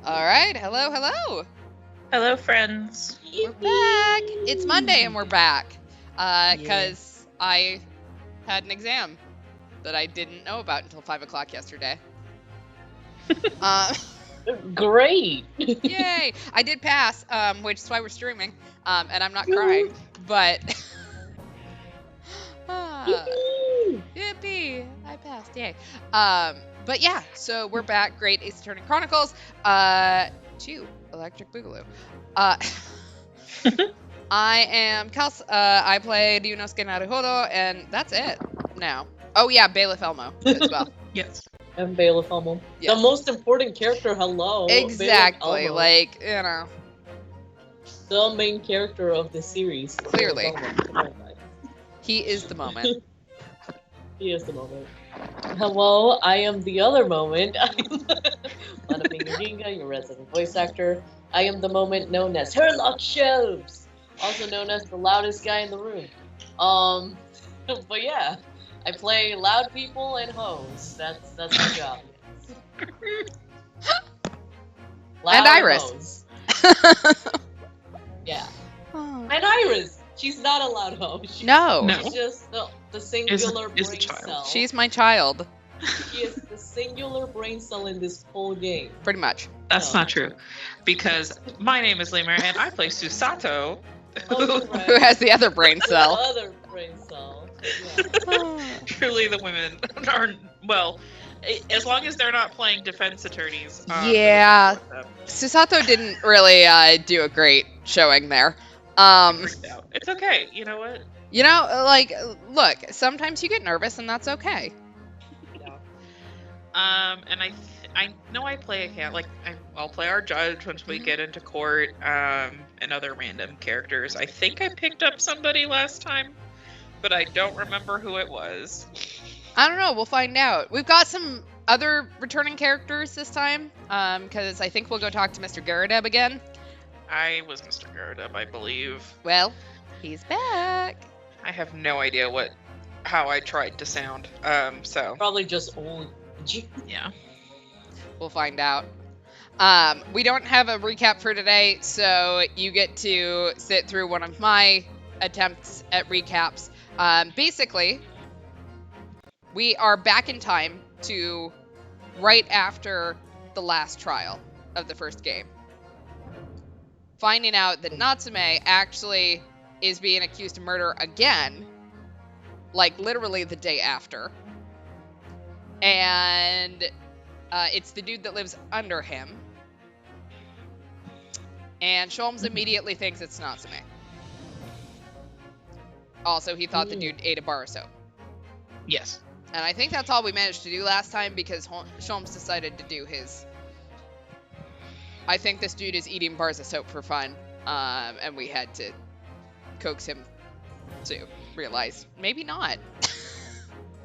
All right, hello. Hello, friends. We're back. It's Monday and we're back. Because I had an exam that I didn't know about until 5 o'clock yesterday. Great. Yay! I did pass, which is why we're streaming. And I'm not crying, but yippee! I passed. Yay! But yeah, so we're back. Great Ace Attorney Chronicles. 2 Electric Boogaloo. I am Kels. I play Ryunosuke Naruhodo, and that's it now. Oh yeah, Bailiff Elmo as well. Yes. I'm Bailiff Elmo. Yes. The most important character, hello. Exactly, Bailiff like, Elmo. The main character of the series. Clearly. Bailiff Elmo. He is the moment. He is the moment. Hello, I am the other moment. I am Manabingu, your resident voice actor. I am the moment known as Herlock Shelves, also known as the loudest guy in the room. But yeah, I play loud people and hoes. That's my job. Loud And Iris. Hoes. Yeah. And Iris. She's not a loud hoe. No. She's just the singular brain cell. She's my child. She is the singular brain cell in this whole game. Pretty much. That's not true. Because my name is Lemur and I play Susato. Who has the other brain cell. The other brain cell. Yeah. Truly the women are, well, as long as they're not playing defense attorneys. Yeah. Susato didn't really do a great showing there. It's okay. You know what? You know, like, look, sometimes you get nervous and that's okay. And I know I play a cat. Like I'll play our judge once we get into court. And other random characters. I think I picked up somebody last time, but I don't remember who it was. I don't know. We'll find out. We've got some other returning characters this time, because I think we'll go talk to Mr. Garadeb again. I was Mr. Garadeb, I believe. Well, he's back. I have no idea how I tried to sound. So Probably just old. yeah. We'll find out. We don't have a recap for today, so you get to sit through one of my attempts at recaps. Basically, we are back in time to right after the last trial of the first game. Finding out that Natsume actually is being accused of murder again, like literally the day after. And it's the dude that lives under him. And Sholmes immediately thinks it's Natsume. Also, he thought the dude ate a bar of soap. Yes. And I think that's all we managed to do last time because Sholmes decided to do his... I think this dude is eating bars of soap for fun. And we had to coax him to realize maybe not.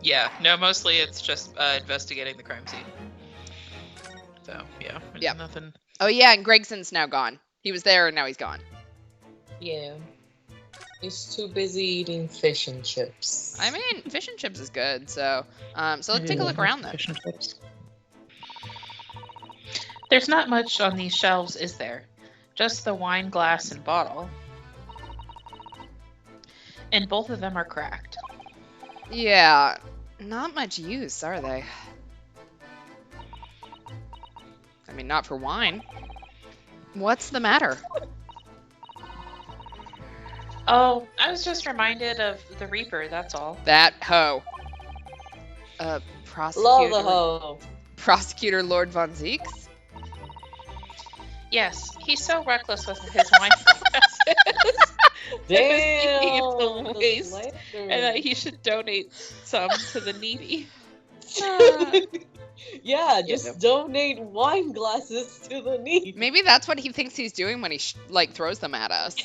Yeah. No, mostly it's just investigating the crime scene. So, yeah. Yep. Nothing. Oh, yeah, and Gregson's now gone. He was there and now he's gone. Yeah. He's too busy eating fish and chips. I mean, fish and chips is good, so let's take a look around then. Fish and chips. There's not much on these shelves, is there? Just the wine glass and bottle. And both of them are cracked. Yeah, not much use, are they? I mean, not for wine. What's the matter? Oh, I was just reminded of the Reaper, that's all. That hoe. Prosecutor. Love the hoe. Prosecutor Lord Von Zeeks? Yes, he's so reckless with his wine glasses. Damn. The waste, slander. and that he should donate some to the needy. Yeah, just donate wine glasses to the needy. Maybe that's what he thinks he's doing when he throws them at us.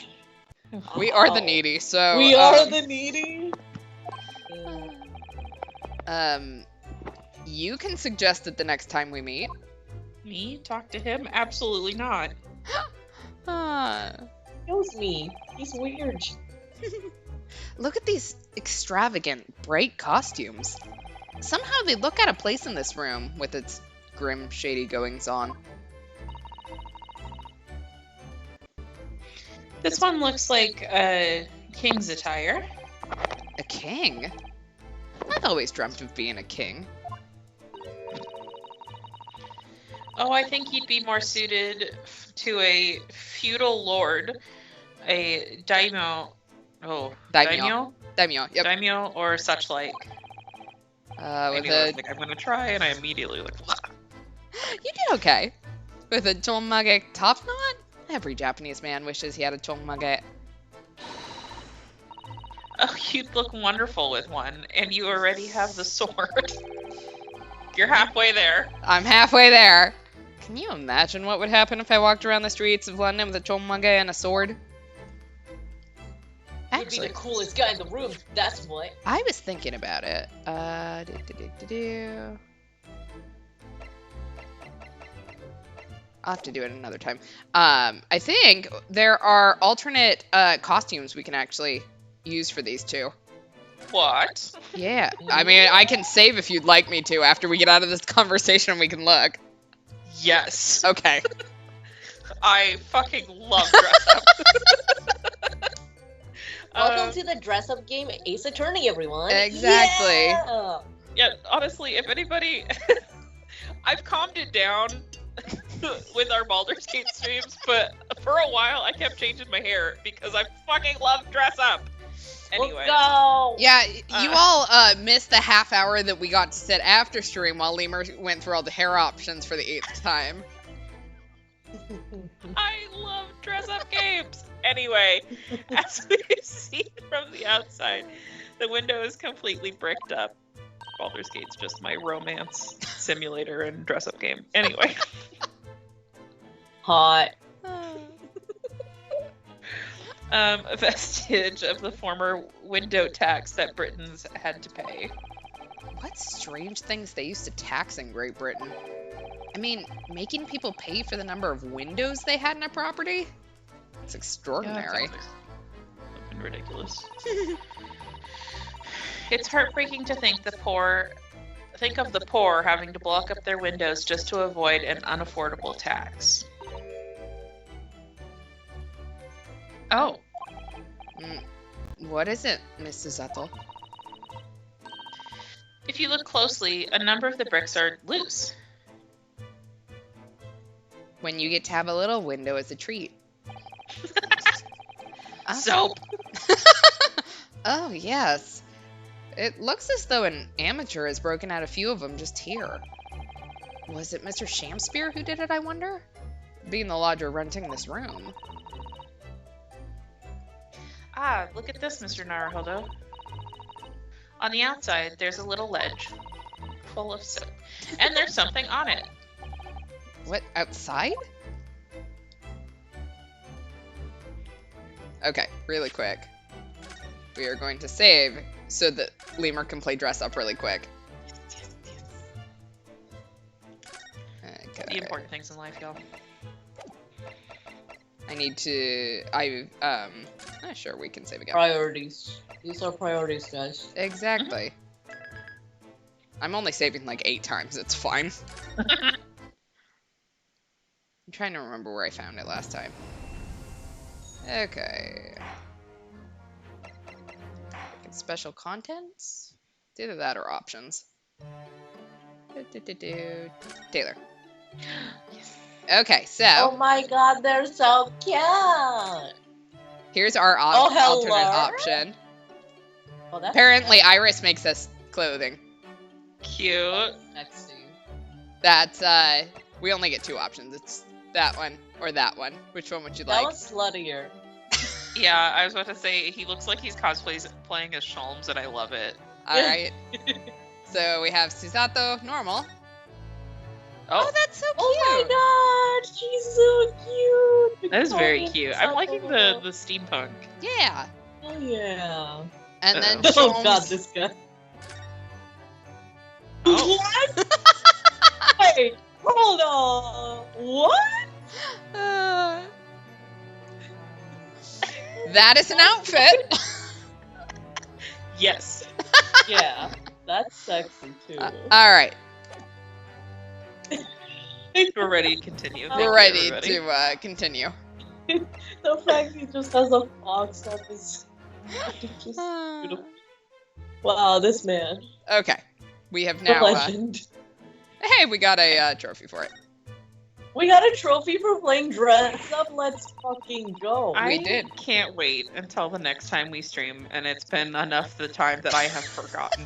We are the needy, so... We are the needy? You can suggest it the next time we meet. Me? Talk to him? Absolutely not. Knows me. He's weird. Look at these extravagant, bright costumes. Somehow they look out of place in this room with its grim, shady goings-on. This one looks like a king's attire. A king? I've always dreamt of being a king. Oh, I think he'd be more suited to a feudal lord, a daimyo. Oh, Daimyo. Daimyo, yep. Daimyo or such like. With I was like, I'm gonna try, and I immediately like. You did okay. With a chonmage top knot? Every Japanese man wishes he had a chonmage. Oh, you'd look wonderful with one, and you already have the sword. You're halfway there. I'm halfway there. Can you imagine what would happen if I walked around the streets of London with a chonmage and a sword? You'd be the coolest guy in the room, that's what. I was thinking about it. I'll have to do it another time. I think there are alternate costumes we can actually use for these two. What? Yeah. I mean, I can save if you'd like me to after we get out of this conversation. We can look. Yes. Okay. I fucking love dress up. Welcome to the dress-up game, Ace Attorney, everyone. Exactly. Yeah! Yeah, honestly, if anybody... I've calmed it down with our Baldur's Gate streams, but for a while I kept changing my hair because I fucking love dress up. Anyway. Let's go! Yeah, you all missed the half hour that we got to sit after stream while Lemur went through all the hair options for the 8th time. I love dress up games. Anyway, as we've seen from the outside, the window is completely bricked up. Baldur's Gate's just my romance simulator and dress up game. Anyway. Hot. A vestige of the former window tax that Britons had to pay. What strange things they used to tax in Great Britain. I mean, making people pay for the number of windows they had in a property? It's extraordinary. Yeah, something ridiculous. It's heartbreaking to think of the poor having to block up their windows just to avoid an unaffordable tax. Oh. What is it, Mrs. Ethel? If you look closely, a number of the bricks are loose. When you get to have a little window as a treat. Soap! Oh, yes. It looks as though an amateur has broken out a few of them just here. Was it Mr. Shamspeare who did it, I wonder? Being the lodger renting this room. Ah, look at this, Mr. Naruhodo. On the outside, there's a little ledge full of soap. And there's something on it. What, outside? Okay, really quick. We are going to save so that Lemur can play dress up really quick. Okay. The important things in life, y'all. I need to, sure, we can save again. Priorities. These are priorities, guys. Exactly. I'm only saving like 8 times, it's fine. I'm trying to remember where I found it last time. Okay. Special contents? It's either that or options. Taylor. Yes. Okay, so. Oh my god, they're so cute! Here's our alternate option. Oh, that's Apparently, Iris makes us clothing. Cute. sexy. That's, we only get 2 options. It's that one or that one. Which one would you That like? was sluttier. Yeah, I was about to say, he looks like he's cosplaying as Sholmes, and I love it. Alright. So we have Susato, normal. Oh, That's so cute! Oh my god, she's so cute! that is very Oh, cute. so I'm liking the cool. steampunk. Yeah. Oh yeah. And then Oh Sholmes. god, this guy. Oh. What? Wait, hold on. What? That is an outfit. Yes. Yeah, that's sexy too. All right, We're ready to continue. Thank we're you, ready everybody. to continue. The fact he just has a fox up is just beautiful. Wow, this man. Okay. We have The now... legend. hey, we got a trophy for it. We got a trophy for playing dress up. Let's fucking go. We I did. can't wait until the next time we stream, and it's been enough the time that I have forgotten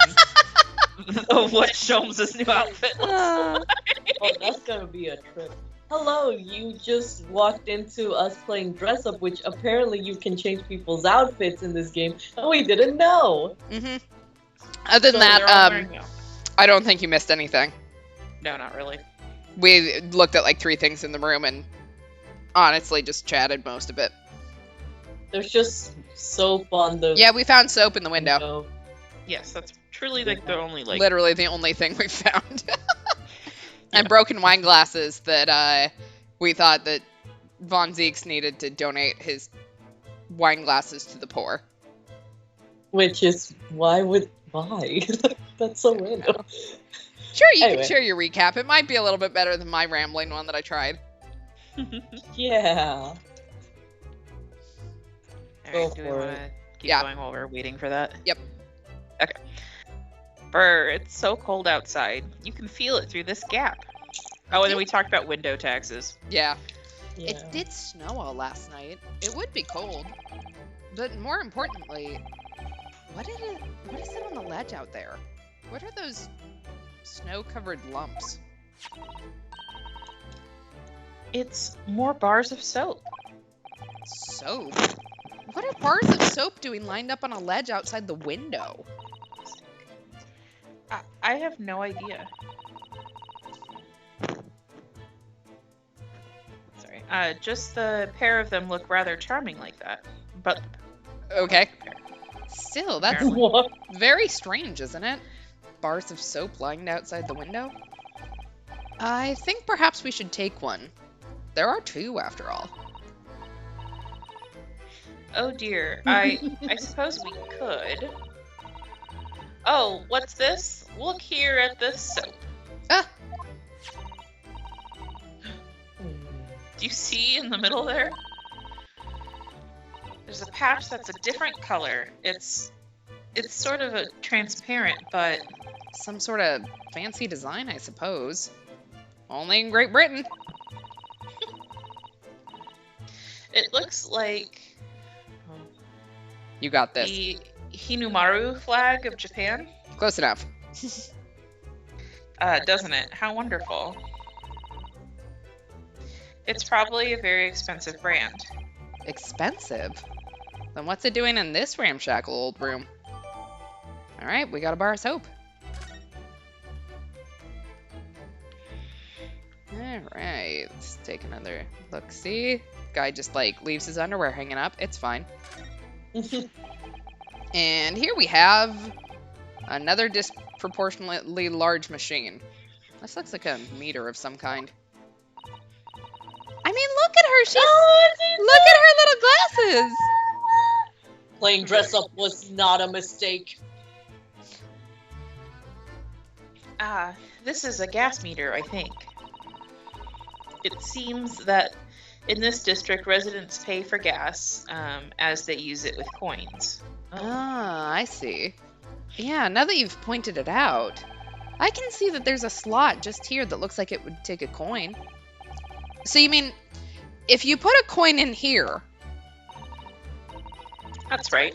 of what Sholmes' new outfit looks Uh, like. Oh, that's gonna be a trip. Hello, you just walked into us playing dress up, which apparently you can change people's outfits in this game, and we didn't know. mhm. Other than So they're all that, wearing yellow. I don't think you missed anything. No, not really. We looked at like 3 things in the room and honestly just chatted most of it. There's just soap on the Yeah, we found soap in the window. Yes, that's truly like the only like. Literally the only thing we found. And broken wine glasses that we thought that Von Zeeks needed to donate his wine glasses to the poor. Which is why? That's so random. Sure, you Anyway. can share your recap. It might be a little bit better than my rambling one that I tried. Yeah. All Go right, do we for want it. to keep Yeah. going while we're waiting for that? Yep. Okay. Brr, it's so cold outside. You can feel it through this gap. Oh, and then we talked about window taxes. Yeah. Yeah. It did snow all last night. It would be cold. But more importantly, what is it on the ledge out there? What are those snow-covered lumps? It's more bars of soap. Soap? What are bars of soap doing lined up on a ledge outside the window? I have no idea. Sorry. Just the pair of them look rather charming like that. But Okay. Still, that's What? very strange, isn't it? Bars of soap lined outside the window? I think perhaps we should take one. There are 2, after all. oh dear, I suppose we could. Oh, what's this? Look here at this soap. Ah! Do you see in the middle there? There's a patch that's a different color. It's sort of a transparent, but Some sort of fancy design, I suppose. Only in Great Britain. it looks like You got this. the Hinumaru flag of Japan. Close enough. Doesn't it? How wonderful. It's probably a very expensive brand. Expensive? Then what's it doing in this ramshackle old room? Alright, we got a bar of soap. Alright, let's take another look-see. Guy just, like, leaves his underwear hanging up. It's fine. And here we have another disproportionately large machine. This looks like a meter of some kind. I mean, look at her. Look at her little glasses. Playing dress up was not a mistake. This is a gas meter, I think. It seems that in this district, residents pay for gas as they use it with coins. Ah, I see. Yeah, now that you've pointed it out, I can see that there's a slot just here that looks like it would take a coin. So you mean, if you put a coin in here... That's right.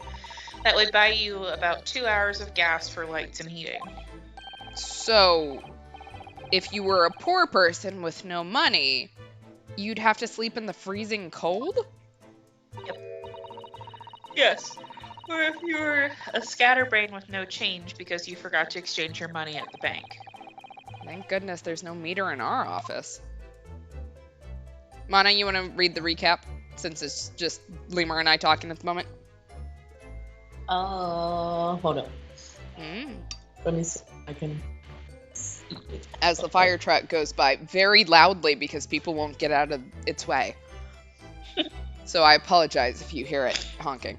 That would buy you about 2 hours of gas for lights and heating. So, if you were a poor person with no money, you'd have to sleep in the freezing cold? Yes. Or if you were a scatterbrain with no change because you forgot to exchange your money at the bank. Thank goodness there's no meter in our office. Mana, you want to read the recap? Since it's just Lemur and I talking at the moment. Hold on. Let me see if I can see it. As the fire truck goes by very loudly because people won't get out of its way. So I apologize if you hear it honking.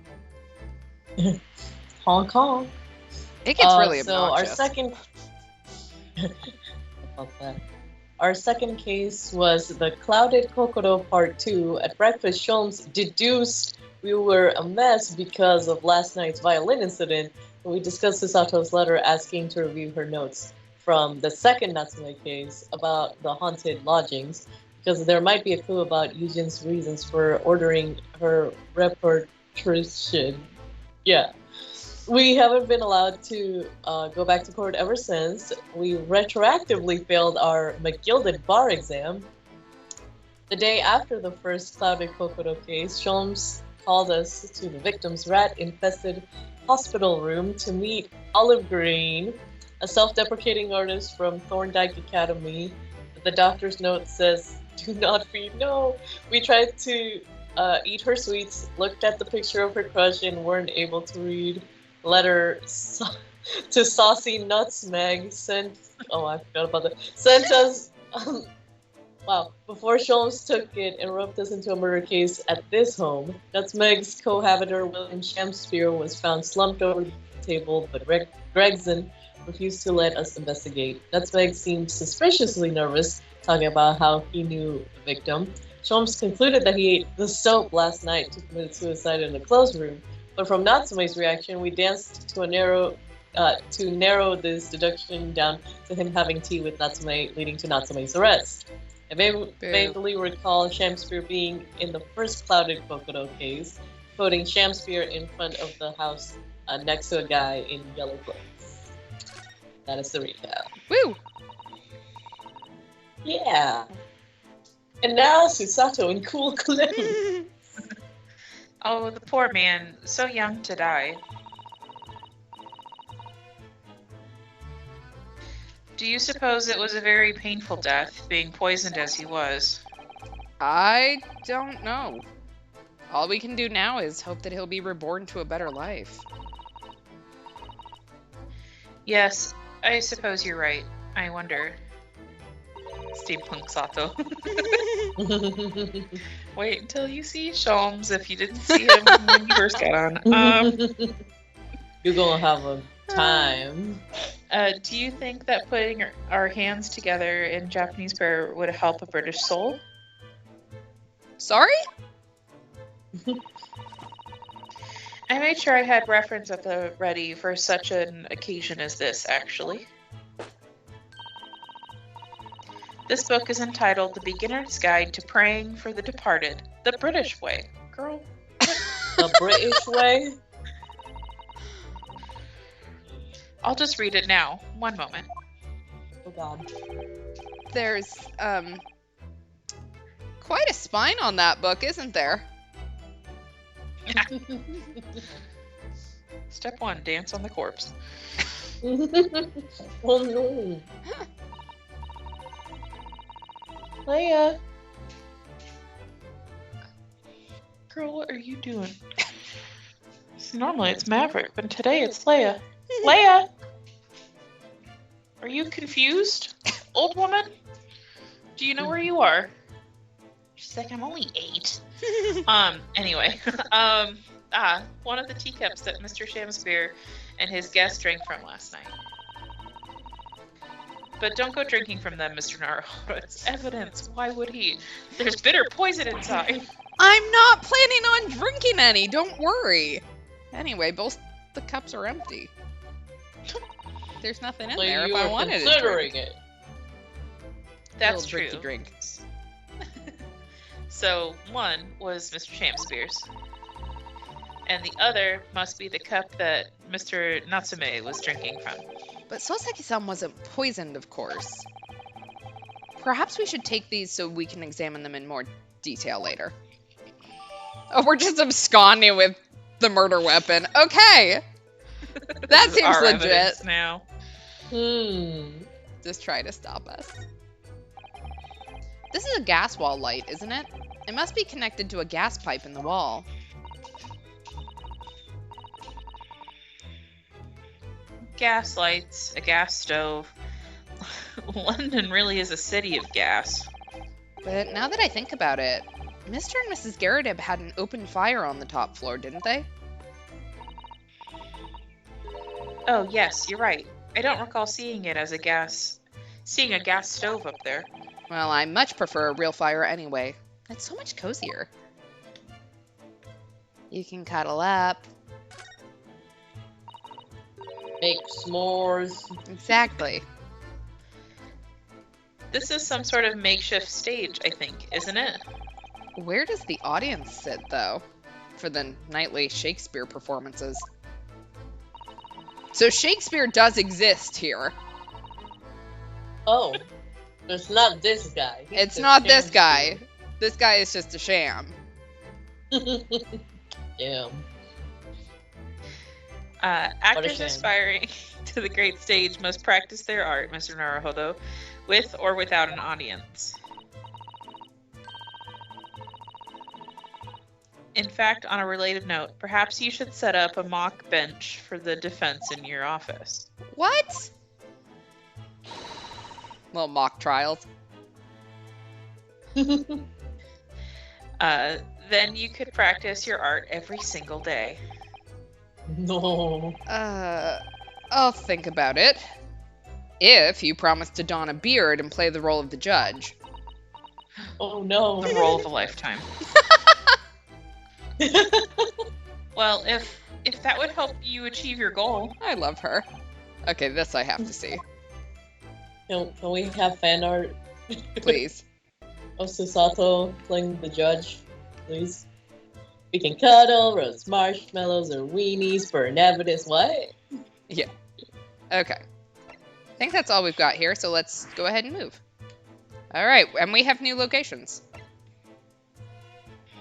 Hong Kong. It gets really So our obnoxious. second. About that. Our second case was the Clouded Kokoro Part 2. At breakfast, Sholmes deduced we were a mess because of last night's violin incident. We discussed Susato's letter asking to review her notes from the second Natsume case about the haunted lodgings, because there might be a clue about Yujin's reasons for ordering her repatriation. Yeah. We haven't been allowed to go back to court ever since. We retroactively failed our McGilded bar exam. The day after the first Clouded Kokoro case, Sholmes called us to the victim's rat-infested hospital room to meet Olive Green, a self-deprecating artist from Thorndike Academy. The doctor's note says, "Do not feed." No, we tried to eat her sweets, looked at the picture of her crush, and weren't able to read. Letter to Saucy Nuts Meg sent. Oh, I forgot about that. Sent us. Wow. Before Sholmes took it and roped us into a murder case at this home, Nutsmeg's cohabiter William Shamspeare was found slumped over the table, but Gregson refused to let us investigate. Nutsmeg seemed suspiciously nervous, talking about how he knew the victim. Sholmes concluded that he ate the soap last night to commit suicide in the closed room. But from Natsume's reaction, we danced to narrow this deduction down to him having tea with Natsume, leading to Natsume's arrest. I vaguely recall Shamspeare being in the first Clouded Kokoro case, quoting Shamspeare in front of the house next to a guy in yellow clothes. That is the recap. Woo! Yeah. And now Susato in cool clothes. Oh, the poor man, so young to die. Do you suppose it was a very painful death, being poisoned as he was? I don't know. All we can do now is hope that he'll be reborn to a better life. Yes, I suppose you're right. I wonder. Steampunk Sato. Wait until you see Sholmes if you didn't see him when you first got on. You're gonna have a time. Do you think that putting our hands together in Japanese prayer would help a British soul? Sorry? I made sure I had reference at the ready for such an occasion as this, actually. This book is entitled The Beginner's Guide to Praying for the Departed, the British Way. Girl. The British way? I'll just read it now. One moment. Oh god. There's, quite a spine on that book, isn't there? Step 1, dance on the corpse. Oh no. Leia. Girl, what are you doing? Normally it's Maverick, but today it's Leia. Leia! Are you confused, old woman? Do you know where you are? She's like, I'm only 8. Anyway. One of the teacups that Mr. Shamspeare and his guest drank from last night. But don't go drinking from them, Mr. Naruhodo. It's evidence. Why would he? There's bitter poison inside. I'm not planning on drinking any, don't worry. Anyway, both the cups are empty. There's nothing in there if I wanted to drink. It. That's true. Tricky drink. So, one was Mr. Shamspeare's. And the other must be the cup that Mr. Natsume was drinking from. But Soseki-san wasn't poisoned, of course. Perhaps we should take these so we can examine them in more detail later. Oh, we're just absconding with the murder weapon. Okay! That seems our legit. evidence now. Just try to stop us. This is a gas wall light, isn't it? It must be connected to a gas pipe in the wall. Gas lights, a gas stove. London really is a city of gas. But now that I think about it, Mr. and Mrs. Garrideb had an open fire on the top floor, didn't they? Oh, yes, you're right. I don't recall seeing a gas stove up there. Well, I much prefer a real fire anyway. It's so much cozier. You can cuddle up. Make s'mores. Exactly. This is some sort of makeshift stage, I think, isn't it? Where does the audience sit, though, for the nightly Shakespeare performances? So Shakespeare does exist here. Oh, it's not this guy. He's It's the not this sham guy. This guy is just a sham. dude. Damn. Actors shame. aspiring to the great stage must practice their art, Mr. Naruhodo, with or without an audience. In fact, on a related note, perhaps you should set up a mock bench for the defense in your office. What? Little mock trials. Then you could practice your art every single day. No. I'll think about it. If you promise to don a beard and play the role of the judge. Oh no. The role of a lifetime. Well, if that would help you achieve your goal. I love her. Okay, this I have to see. Can we have fan art Please. of Susato playing the judge, please? We can cuddle, roast marshmallows or weenies, burn evidence. What? Yeah. Okay. I think that's all we've got here, so let's go ahead and move. All right, and we have new locations.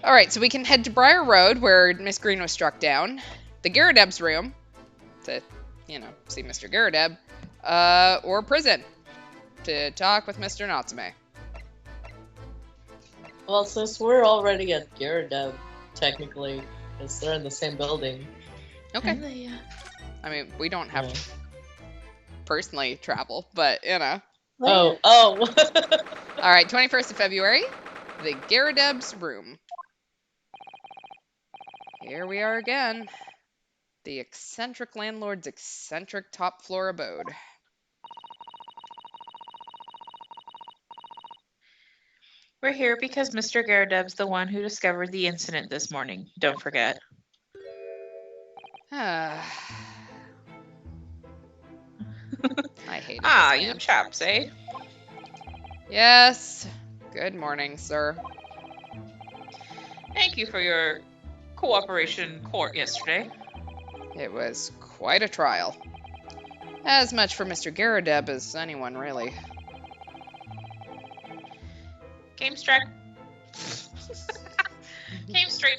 All right, so we can head to Briar Road, where Miss Green was struck down. The Garradeb's room, to, see Mr. Garradeb. Or prison, to talk with Mr. Natsume. Well, since we're already at Gyaradev, technically, because they're in the same building. Okay. I mean, we don't have Yeah. to personally travel, but, Oh. All right, 21st of February, the Garradeb's room. Here we are again. The eccentric landlord's eccentric top floor abode. We're here because Mr. Garradeb's the one who discovered the incident this morning. Don't forget. I hate Ah, this you man. chaps, eh? Yes. Good morning, sir. Thank you for your cooperation in court yesterday. It was quite a trial. As much for Mr. Garradeb as anyone, really. Came straight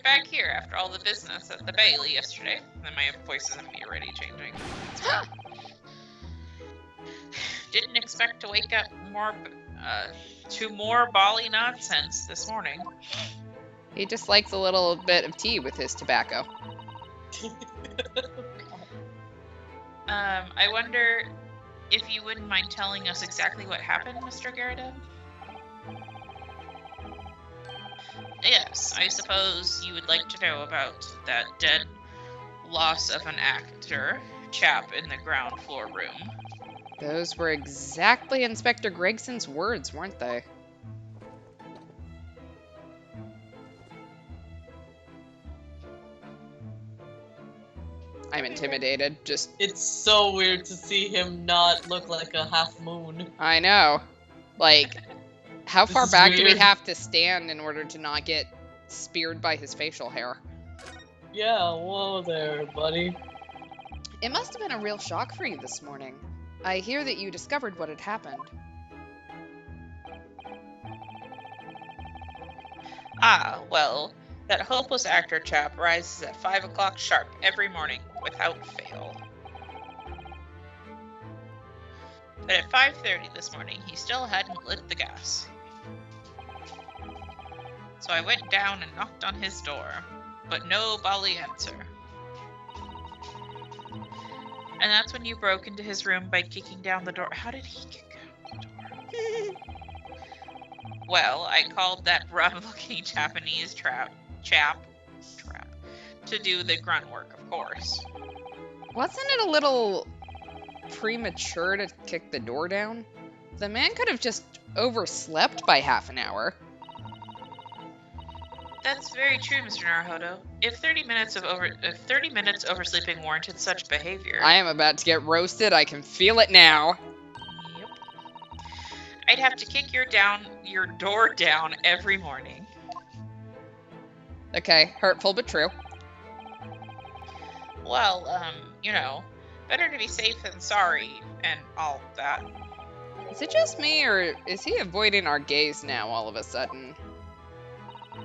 back here after all the business at the Bailey yesterday. And my voice isn't already changing. Didn't expect to wake up to more Bali nonsense this morning. He just likes a little bit of tea with his tobacco. I wonder if you wouldn't mind telling us exactly what happened, Mr. Garradeb? Yes, I suppose you would like to know about that dead loss of an actor chap in the ground floor room. Those were exactly Inspector Gregson's words, weren't they? I'm intimidated. It's so weird to see him not look like a half moon. I know. Like, how This far is back do we weird. have to stand in order to not get speared by his facial hair? Yeah, whoa there, buddy. It must have been a real shock for you this morning. I hear that you discovered what had happened. Ah, well, that hopeless actor chap rises at 5 o'clock sharp every morning, without fail. But at 5:30 this morning, he still hadn't lit the gas. So I went down and knocked on his door, but no Bali answer. And that's when you broke into his room by kicking down the door. How did he kick down the door? Well, I called that rough-looking Japanese chap to do the grunt work, of course. Wasn't it a little premature to kick the door down? The man could have just overslept by half an hour. That's very true, Mr. Naruhodo. If 30 minutes oversleeping warranted such behavior, I am about to get roasted. I can feel it now. Yep. I'd have to kick your door down every morning. Okay, hurtful but true. Well, better to be safe than sorry and all that. Is it just me, or is he avoiding our gaze now all of a sudden? Yeah.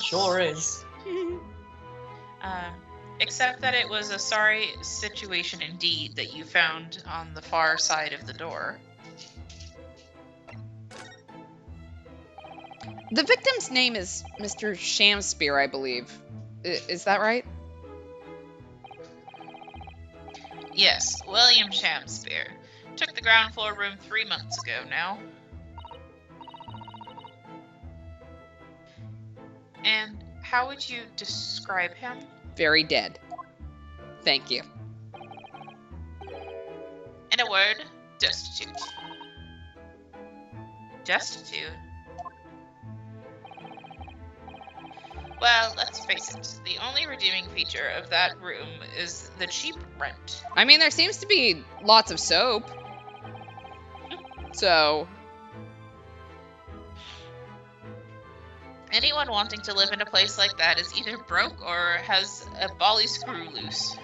Sure is. Except that it was a sorry situation indeed that you found on the far side of the door. The victim's name is Mr. Shamspear, I believe. Is that right? Yes, William Shamspear. Took the ground floor room 3 months ago now. And how would you describe him? Very dead. Thank you. In a word, destitute. Destitute? Well, let's face it, the only redeeming feature of that room is the cheap rent. I mean, there seems to be lots of soap. So, anyone wanting to live in a place like that is either broke or has a bally screw loose.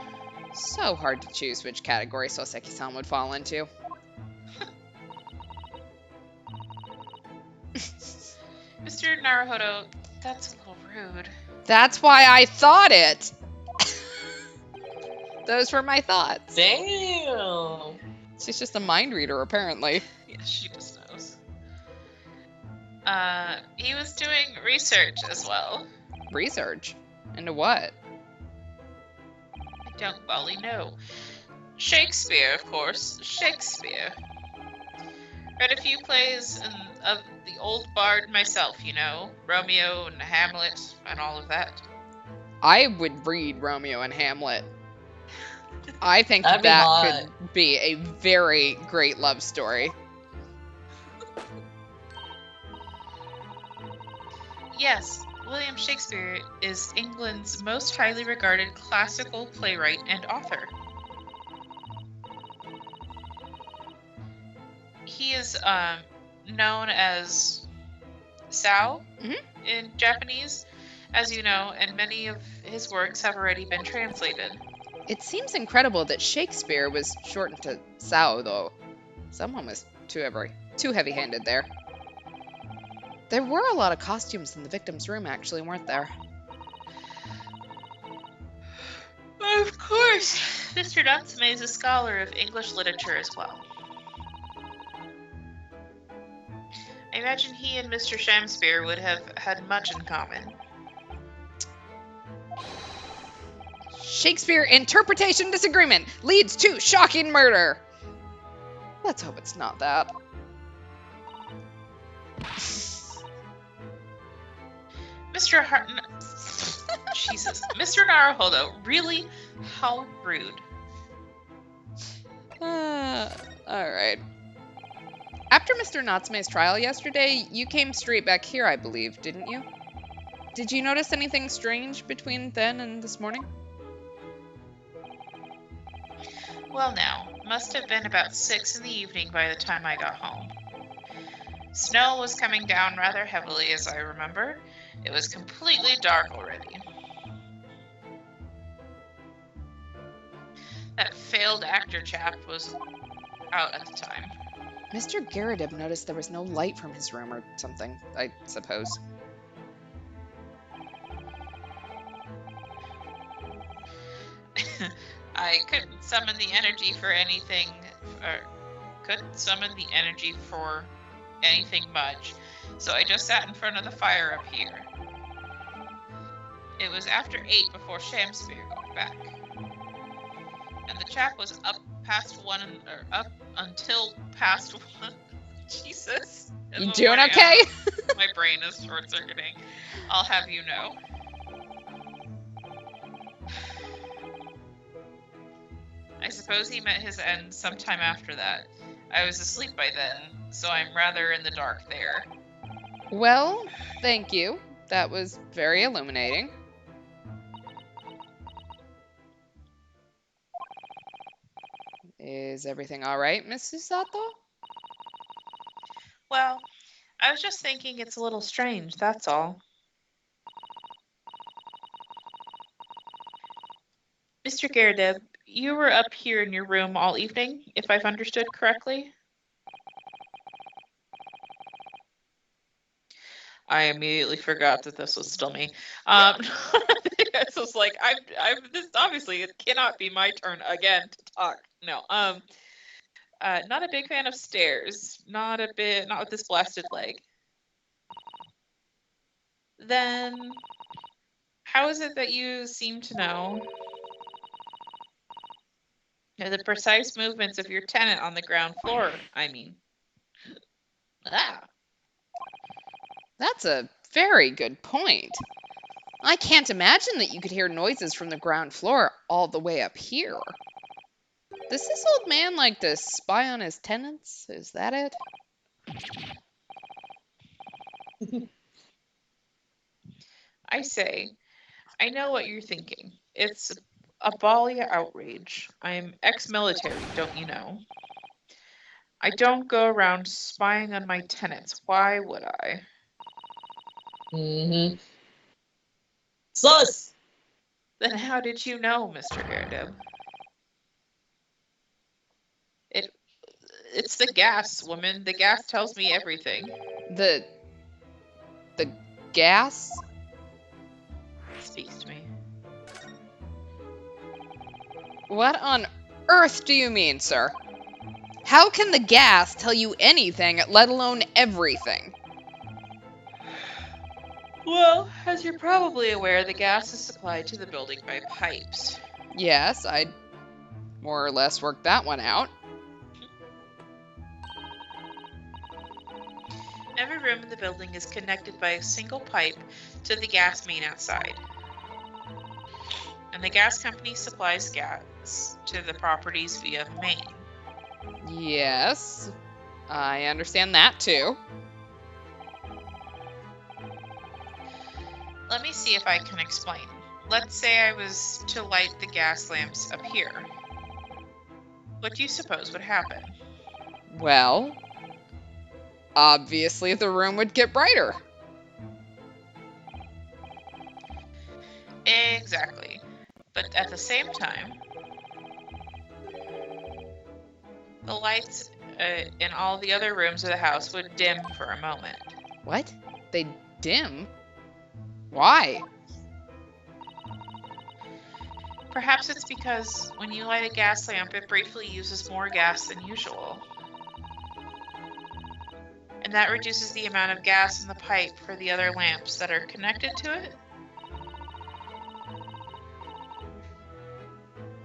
so hard to choose which category Soseki-san would fall into. Mr. Naruhodo, that's a little rude. That's why I thought it! Those were my thoughts. Damn. She's just a mind reader, apparently. Yes, she just knows. He was doing research as well. Research? Into what? I don't fully know. Shakespeare, of course. Shakespeare. Read a few plays of the old bard myself, Romeo and Hamlet and all of that. I would read Romeo and Hamlet. I think That'd be that hot. could be a very great love story. Yes, William Shakespeare is England's most highly regarded classical playwright and author. He is known as Sao in Japanese, as you know, and many of his works have already been translated. It seems incredible that Shakespeare was shortened to Sao, though. Someone was too heavy-handed there. There were a lot of costumes in the victim's room, actually, weren't there? Of course! Mr. Natsume is a scholar of English literature as well. I imagine he and Mr. Shamspeare would have had much in common. Shakespeare interpretation disagreement leads to shocking murder. Let's hope it's not that. Jesus. Mr. Naruhodo, really? How rude. Alright. After Mr. Natsume's trial yesterday, you came straight back here, I believe, didn't you? Did you notice anything strange between then and this morning? Well now, must have been about 6 in the evening by the time I got home. Snow was coming down rather heavily, as I remember. It was completely dark already. That failed actor chap was out at the time. Mr. Garrideb noticed there was no light from his room or something, I suppose. I couldn't summon the energy for anything, much, so I just sat in front of the fire up here. It was after 8 before Shamspeare got back. And the chap was up until past 1. Jesus. You doing okay? My brain is short-circuiting. I'll have you know. I suppose he met his end sometime after that. I was asleep by then, so I'm rather in the dark there. Well, thank you. That was very illuminating. Is everything all right, Miss Susato? Well, I was just thinking it's a little strange, that's all. Mr. Garadeb, you were up here in your room all evening, if I've understood correctly? I immediately forgot that this was still me. This was like, this obviously it cannot be my turn again to talk. No. Not a big fan of stairs. Not with this blasted leg. Then, how is it that you seem to know the precise movements of your tenant on the ground floor? I mean, That's a very good point. I can't imagine that you could hear noises from the ground floor all the way up here. Does this old man like to spy on his tenants? Is that it? I say, I know what you're thinking. It's a Balia outrage. I'm ex-military, don't you know? I don't go around spying on my tenants. Why would I? Mm-hmm. Sus! Then how did you know, Mr. Garadeb? It's the gas, woman. The gas tells me everything. The gas? Speaks to me. What on earth do you mean, sir? How can the gas tell you anything, let alone everything? Well, as you're probably aware, the gas is supplied to the building by pipes. Yes, I'd more or less worked that one out. Every room in the building is connected by a single pipe to the gas main outside. And the gas company supplies gas to the properties via the main. Yes, I understand that too. Let me see if I can explain. Let's say I was to light the gas lamps up here. What do you suppose would happen? Well, obviously the room would get brighter. Exactly. But at the same time, the lights in all the other rooms of the house would dim for a moment. What? They dim? Why? Perhaps it's because when you light a gas lamp, it briefly uses more gas than usual. And that reduces the amount of gas in the pipe for the other lamps that are connected to it.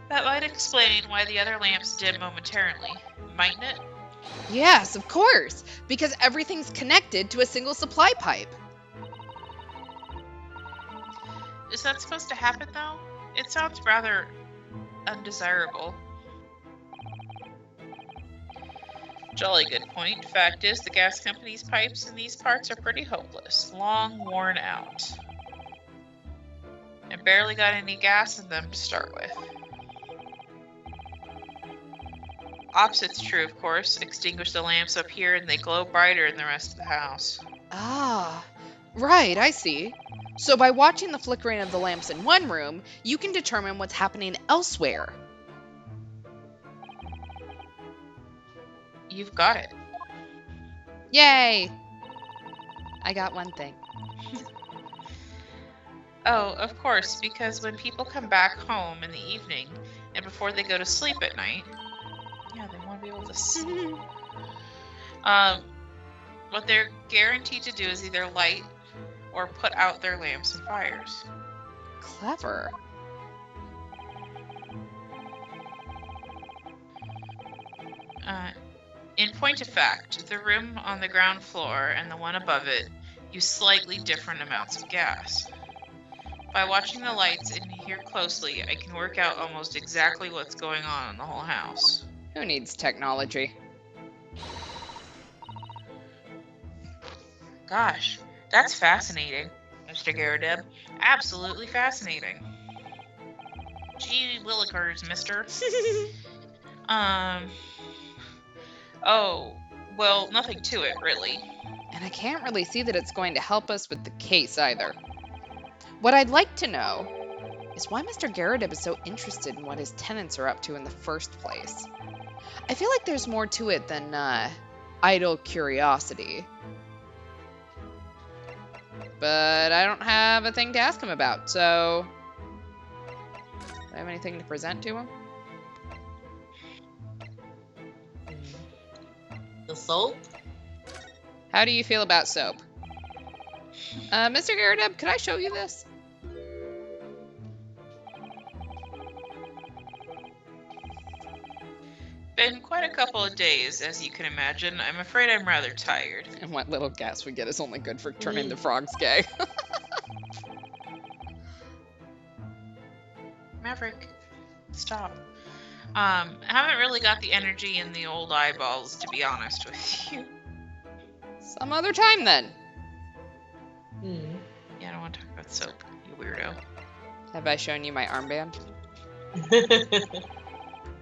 That might explain why the other lamps dim momentarily, mightn't it? Yes, of course, because everything's connected to a single supply pipe. Is that supposed to happen, though? It sounds rather undesirable. Jolly good point. Fact is, the gas company's pipes in these parts are pretty hopeless, long worn out. And barely got any gas in them to start with. Opposite's true, of course. Extinguish the lamps up here and they glow brighter in the rest of the house. Ah, right, I see. So by watching the flickering of the lamps in one room, you can determine what's happening elsewhere. You've got it. Yay! I got one thing. Oh, of course, because when people come back home in the evening and before they go to sleep at night, yeah, they want to be able to see. What they're guaranteed to do is either light or put out their lamps and fires. Clever. In point of fact, the room on the ground floor and the one above it use slightly different amounts of gas. By watching the lights in here closely, I can work out almost exactly what's going on in the whole house. Who needs technology? gosh, that's fascinating, Mr. Garrideb. Absolutely fascinating. Gee willikers, mister. Oh, well, nothing to it, really. And I can't really see that it's going to help us with the case either. What I'd like to know is why Mr. Garrideb is so interested in what his tenants are up to in the first place. I feel like there's more to it than idle curiosity. But I don't have a thing to ask him about, so... Do I have anything to present to him? The soap? How do you feel about soap? Mr. Garrideb, could I show you this? Been quite a couple of days, as you can imagine. I'm afraid I'm rather tired. And what little gas we get is only good for turning the frogs gay. Maverick, stop. I haven't really got the energy in the old eyeballs, to be honest with you. Some other time, then. Yeah, I don't want to talk about soap, you weirdo. Have I shown you my armband?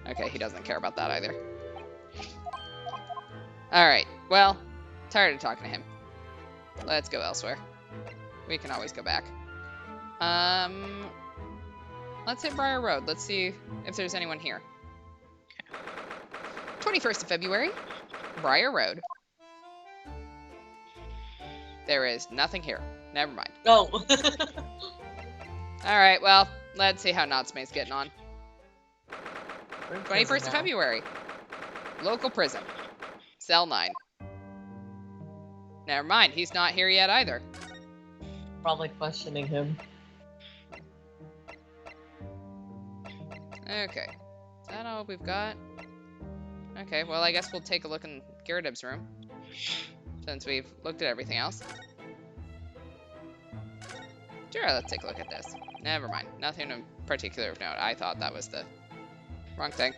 Okay, he doesn't care about that either. Alright, well, tired of talking to him. Let's go elsewhere. We can always go back. Let's hit Briar Road. Let's see if there's anyone here. 21st of February, Briar Road. There is nothing here. Never mind. Oh. Alright, well, let's see how Natsume's getting on. 21st of February. Local prison. Cell 9. Never mind, he's not here yet either. Probably questioning him. Okay. Is that all we've got? Okay, well, I guess we'll take a look in Garrideb's room. Since we've looked at everything else. Sure, let's take a look at this. Never mind. Nothing in particular of note. I thought that was the wrong thing.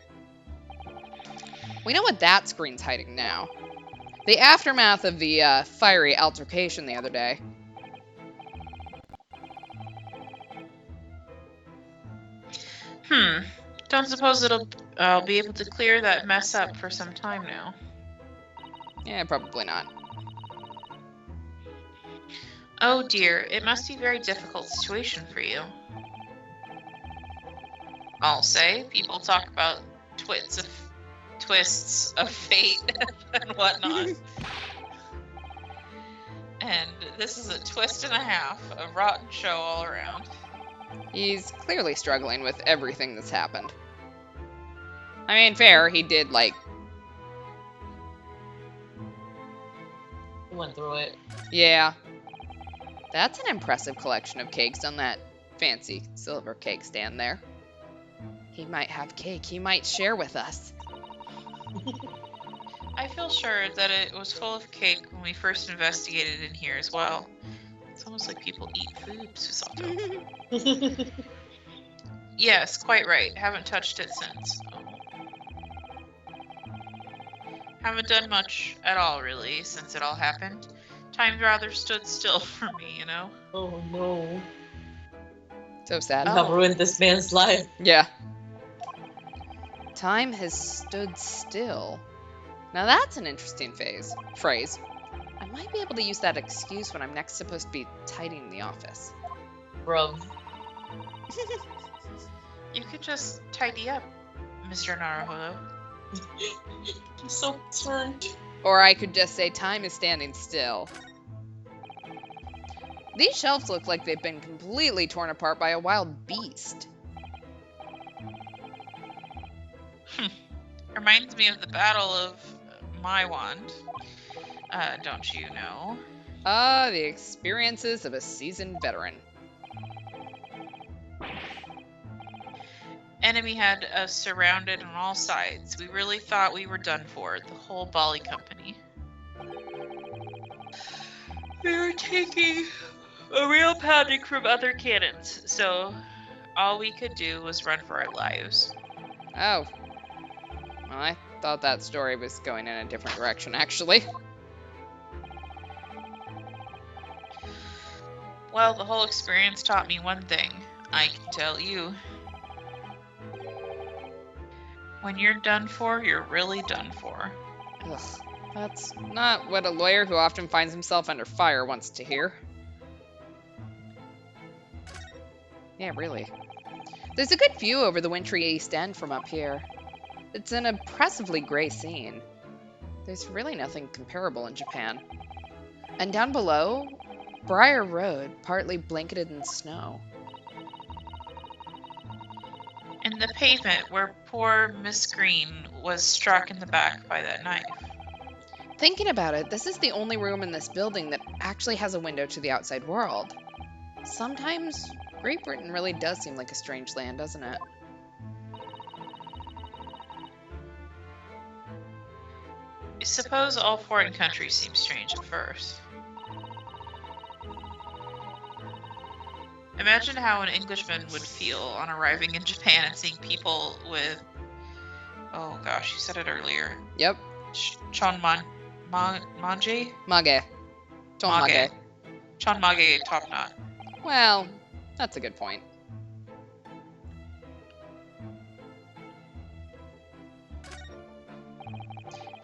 We know what that screen's hiding now. The aftermath of the fiery altercation the other day. Don't suppose I'll be able to clear that mess up for some time now. Yeah, probably not. Oh dear, it must be a very difficult situation for you. I'll say, people talk about twists of fate and whatnot. And this is a twist and a half, a rotten show all around. He's clearly struggling with everything that's happened. I mean, fair, he did, like... He went through it. Yeah. That's an impressive collection of cakes on that fancy silver cake stand there. He might have cake he might share with us. I feel sure that it was full of cake when we first investigated in here as well. It's almost like people eat food, Susato. Yes, quite right. Haven't touched it since. Haven't done much at all, really, since it all happened. Time rather stood still for me, you know? Oh no. So sad. You have ruined this man's life. Yeah. Time has stood still. Now that's an interesting phrase. I might be able to use that excuse when I'm next supposed to be tidying the office. Bruv. You could just tidy up, Mr. Naruhodo. I'm so concerned. Or I could just say time is standing still. These shelves look like they've been completely torn apart by a wild beast. Reminds me of the Battle of My Wand. Don't you know? Ah, the experiences of a seasoned veteran. Enemy had us surrounded on all sides. We really thought we were done for, the whole Bali company. We were taking a real pounding from other cannons, so all we could do was run for our lives. Oh. Well, I thought that story was going in a different direction, actually. Well, the whole experience taught me one thing. I can tell you. When you're done for, you're really done for. Ugh, that's not what a lawyer who often finds himself under fire wants to hear. Yeah, really. There's a good view over the wintry East End from up here. It's an impressively gray scene. There's really nothing comparable in Japan. And down below, Briar Road, partly blanketed in snow. And the pavement where poor Miss Green was struck in the back by that knife. Thinking about it, this is the only room in this building that actually has a window to the outside world. Sometimes Great Britain really does seem like a strange land, doesn't it? I suppose all foreign countries seem strange at first. Imagine how an Englishman would feel on arriving in Japan and seeing people with... Oh gosh, you said it earlier. Yep. Manji? Mage. Mage. Chonmage top knot. Well, that's a good point.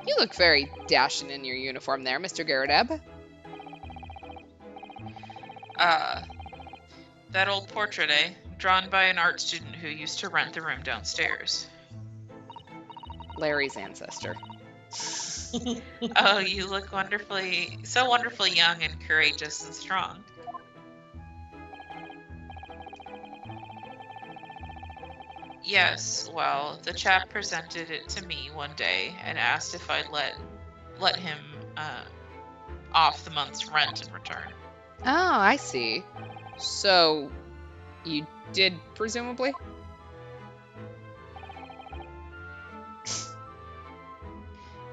You look very dashing in your uniform there, Mr. Garadeb. That old portrait, eh? Drawn by an art student who used to rent the room downstairs. Larry's ancestor. Oh, you look so wonderfully young and courageous and strong. Yes, well, the chap presented it to me one day and asked if I'd let him off the month's rent in return. Oh, I see. So, you did, presumably?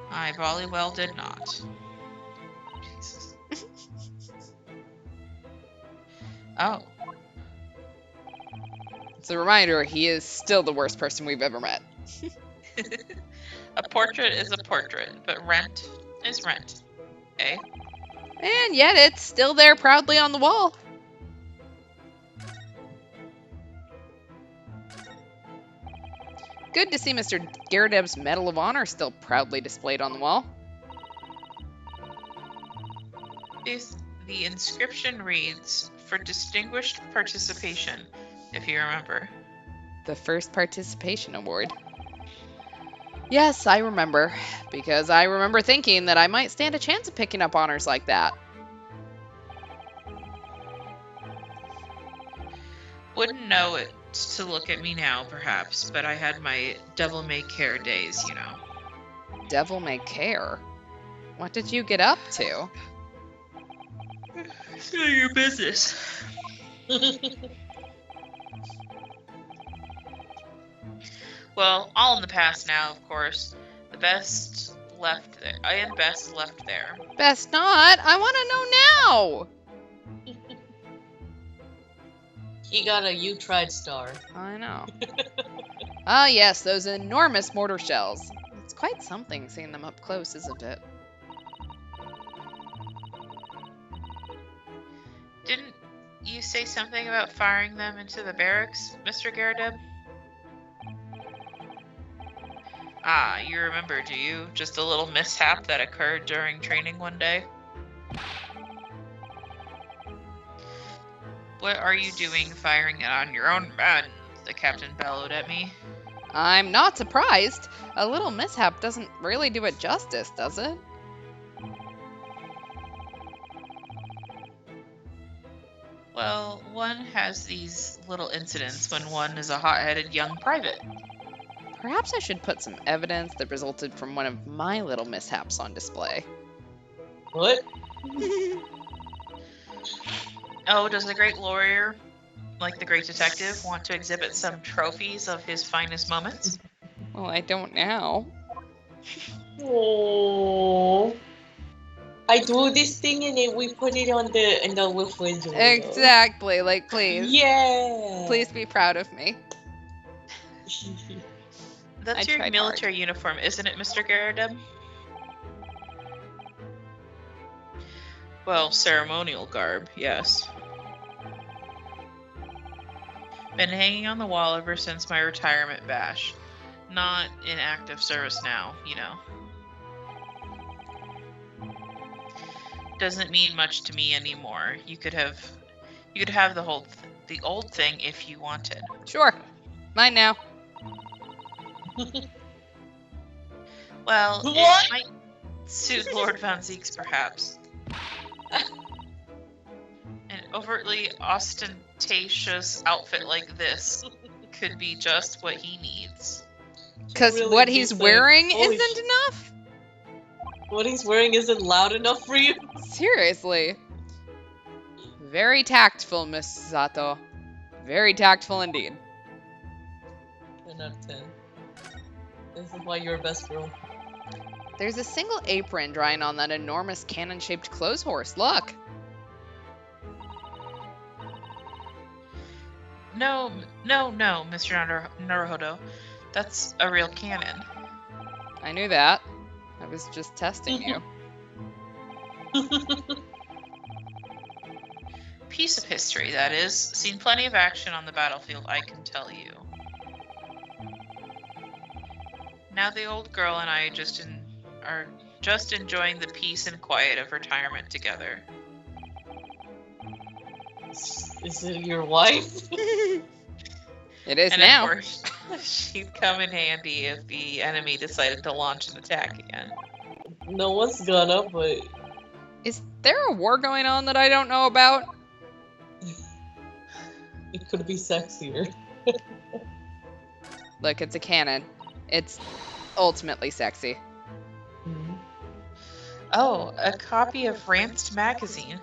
I volly well did not. Jesus. Oh. It's a reminder, he is still the worst person we've ever met. A portrait is a portrait, but rent is rent. Eh? And yet it's still there proudly on the wall. Good to see Mr. Garadeb's Medal of Honor still proudly displayed on the wall. The inscription reads, "For distinguished participation," if you remember. The first participation award. Yes, I remember, because I remember thinking that I might stand a chance of picking up honors like that. Wouldn't know it to look at me now, perhaps, but I had my devil-may-care days, you know. Devil may care. What did you get up to? It's none of your business. Well, all in the past now, of course. The best left there. Best left there. Best not. I want to know now. He got a "You Tried" star. I know. Ah, yes, those enormous mortar shells. It's quite something seeing them up close, isn't it? Didn't you say something about firing them into the barracks, Mr. Garadeb? Ah, you remember, do you? Just a little mishap that occurred during training one day? What are you doing firing it on your own men? The captain bellowed at me. I'm not surprised. A little mishap doesn't really do it justice, does it? Well, one has these little incidents when one is a hot-headed young private. Perhaps I should put some evidence that resulted from one of my little mishaps on display. What? Oh, does the great lawyer, like the great detective, want to exhibit some trophies of his finest moments? Well, I don't now. Oh, I do this thing and then we put it on the refrigerator. Exactly, like please. Yeah. Please be proud of me. That's I your tried military uniform, isn't it, Mr. Garadeb? Well, ceremonial garb, yes. Been hanging on the wall ever since my retirement bash. Not in active service now, you know. Doesn't mean much to me anymore. You could have the old thing if you wanted. Sure. Mine now. Well, What? it might suit Lord Von Zeeks, perhaps. An overtly ostentatious outfit like this could be just what he needs. Because Really what do he's think, wearing holy isn't enough? What he's wearing isn't loud enough for you? Seriously. Very tactful, Miss Sato. Very tactful indeed. 10 out of 10. This is why you're a best girl. There's a single apron drying on that enormous cannon-shaped clothes horse. Look. No, Mr. Naruhodo. That's a real cannon. I knew that. I was just testing you. Piece of history, that is. Seen plenty of action on the battlefield, I can tell you. Now the old girl and I are just enjoying the peace and quiet of retirement together. Is it your wife? It is And now. of course, she'd come in handy if the enemy decided to launch an attack again. No one's gonna, but Is there a war going on that I don't know about? it could be sexier. Look, it's a cannon. It's ultimately sexy. Mhm. Oh, a copy of Ranced magazine.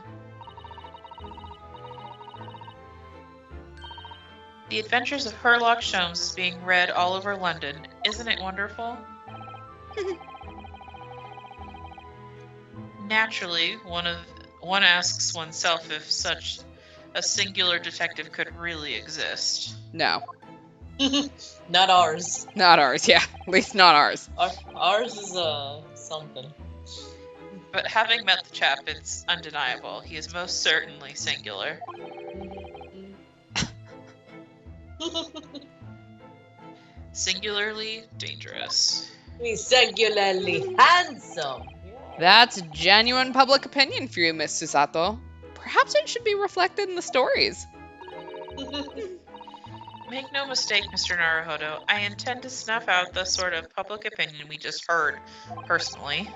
The Adventures of Herlock Sholmes is being read all over London. Isn't it wonderful? Naturally, one asks oneself if such a singular detective could really exist. No, Not ours. not ours. Yeah, at least not ours. Ours is something. But having met the chap, it's undeniable. He is most certainly singular. Singularly dangerous. He's singularly handsome. That's genuine public opinion for you, Miss Susato. Perhaps it should be reflected in the stories. Make no mistake, Mr. Naruhodo, I intend to snuff out the sort of public opinion we just heard, personally.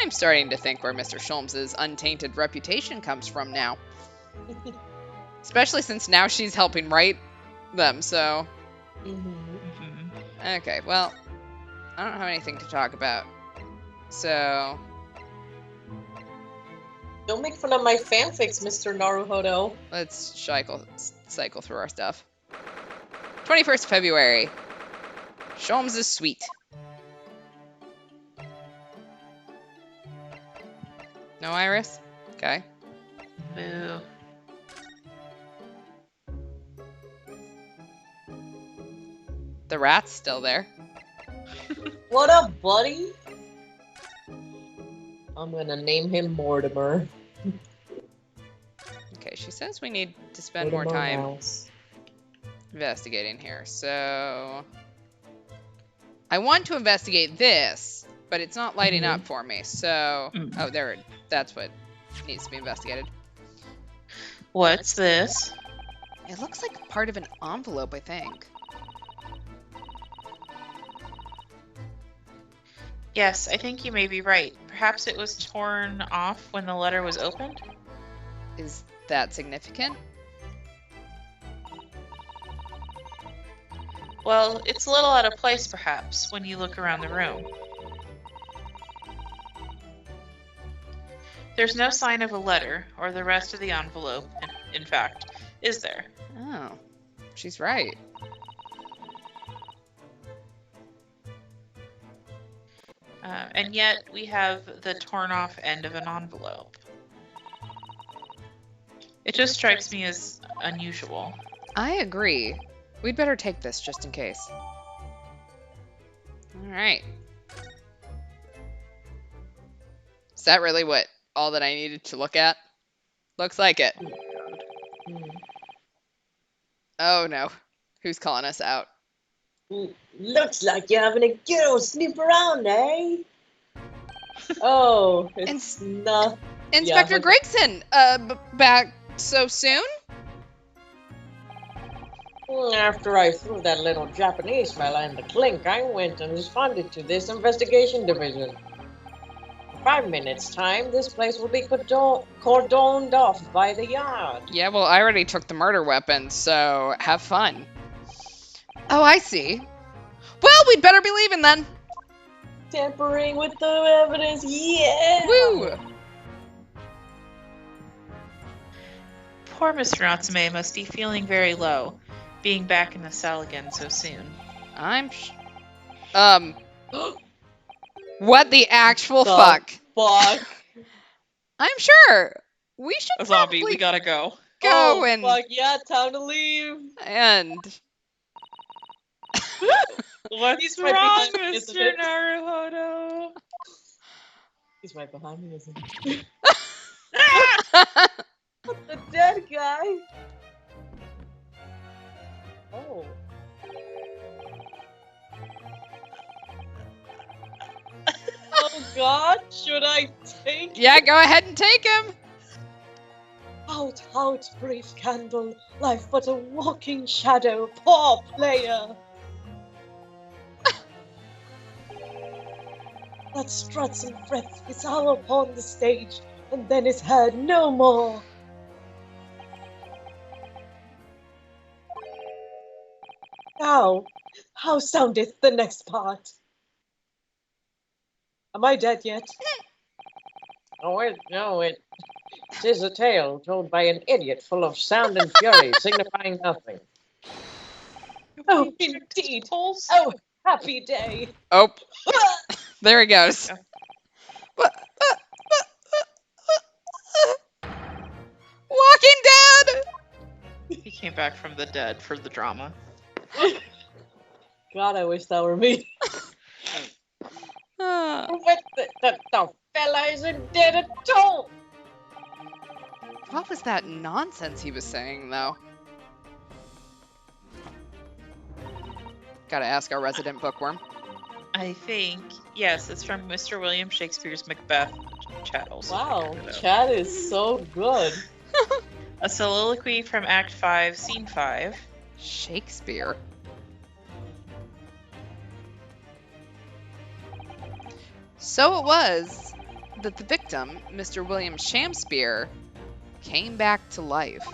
I'm starting to think where Mr. Sholmes' untainted reputation comes from now. Especially since now she's helping write them, so... Okay, well, I don't have anything to talk about. So... Don't make fun of my fanfics, Mr. Naruhodo. let's cycle through our stuff. 21st February. Sholmes' Suite. No Iris? Okay. Boo. The rat's still there. What up, buddy? I'm gonna name him Mortimer. Okay, she says we need to spend more time Mouse. investigating here. So I want to investigate this, but it's not lighting up for me. So oh, there, that's what needs to be investigated. What's this? It looks like part of an envelope, I think. Yes, I think you may be right. Perhaps it was torn off when the letter was opened? Is that significant? Well, it's a little out of place, perhaps, when you look around the room. There's no sign of a letter, or the rest of the envelope, in fact, is there? Oh, she's right. And yet, we have the torn off end of an envelope. It just strikes me as unusual. I agree. We'd better take this just in case. All right. Is that really all that I needed to look at? Looks like it. Oh no. Who's calling us out? Looks like you're having a good old snoop around, eh? Oh, it's not. Inspector Yeah, Gregson, back so soon? After I threw that little Japanese fella in the clink, I went and responded to this investigation division. In 5 minutes' time, this place will be cordoned off by the yard. Yeah, well, I already took the murder weapon, so have fun. Oh, I see. Well, we'd better be leaving then. Tampering with the evidence, yeah! Woo! Poor Mr. Natsume must be feeling very low, being back in the cell again so soon. What the actual The fuck? Fuck. I'm sure we should A zombie, probably we gotta go. go Oh, and fuck, yeah, time to leave. What's He's right wrong, behind me, isn't Mr. it? Naruhodo? He's right behind me, isn't he? The dead guy. Oh. Oh God, should I take Yeah, go ahead and take him. Out, out, brief candle, life but a walking shadow, poor player. That struts and frets its hour upon the stage, and then is heard no more. How soundeth the next part? Am I dead yet? No, it 'tis a tale told by an idiot full of sound and fury, signifying nothing. Oh, indeed. Pulse? Oh, happy day. Oh, there he goes. Walking Dead. He came back from the dead for the drama. God, I wish that were me. But the fella isn't dead at all. What was that nonsense he was saying, though? Gotta ask our resident bookworm. I think, yes, it's from Mr. William Shakespeare's Macbeth chattels. Wow, chat is so good. A soliloquy from Act 5, Scene 5. Shakespeare. So it was that the victim, Mr. William Shakespeare, came back to life.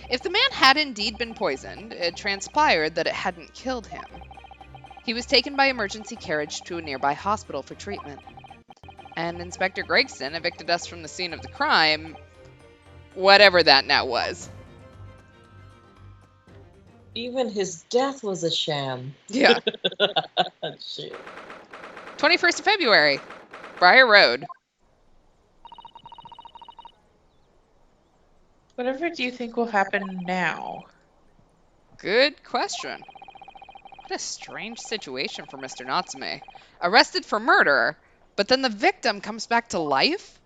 If the man had indeed been poisoned, it transpired that it hadn't killed him. He was taken by emergency carriage to a nearby hospital for treatment. And Inspector Gregson evicted us from the scene of the crime, whatever that now was. Even his death was a sham. Yeah. Shit. 21st of February, Briar Road. Whatever do you think will happen now? Good question. What a strange situation for Mr. Natsume. Arrested for murder, but then the victim comes back to life?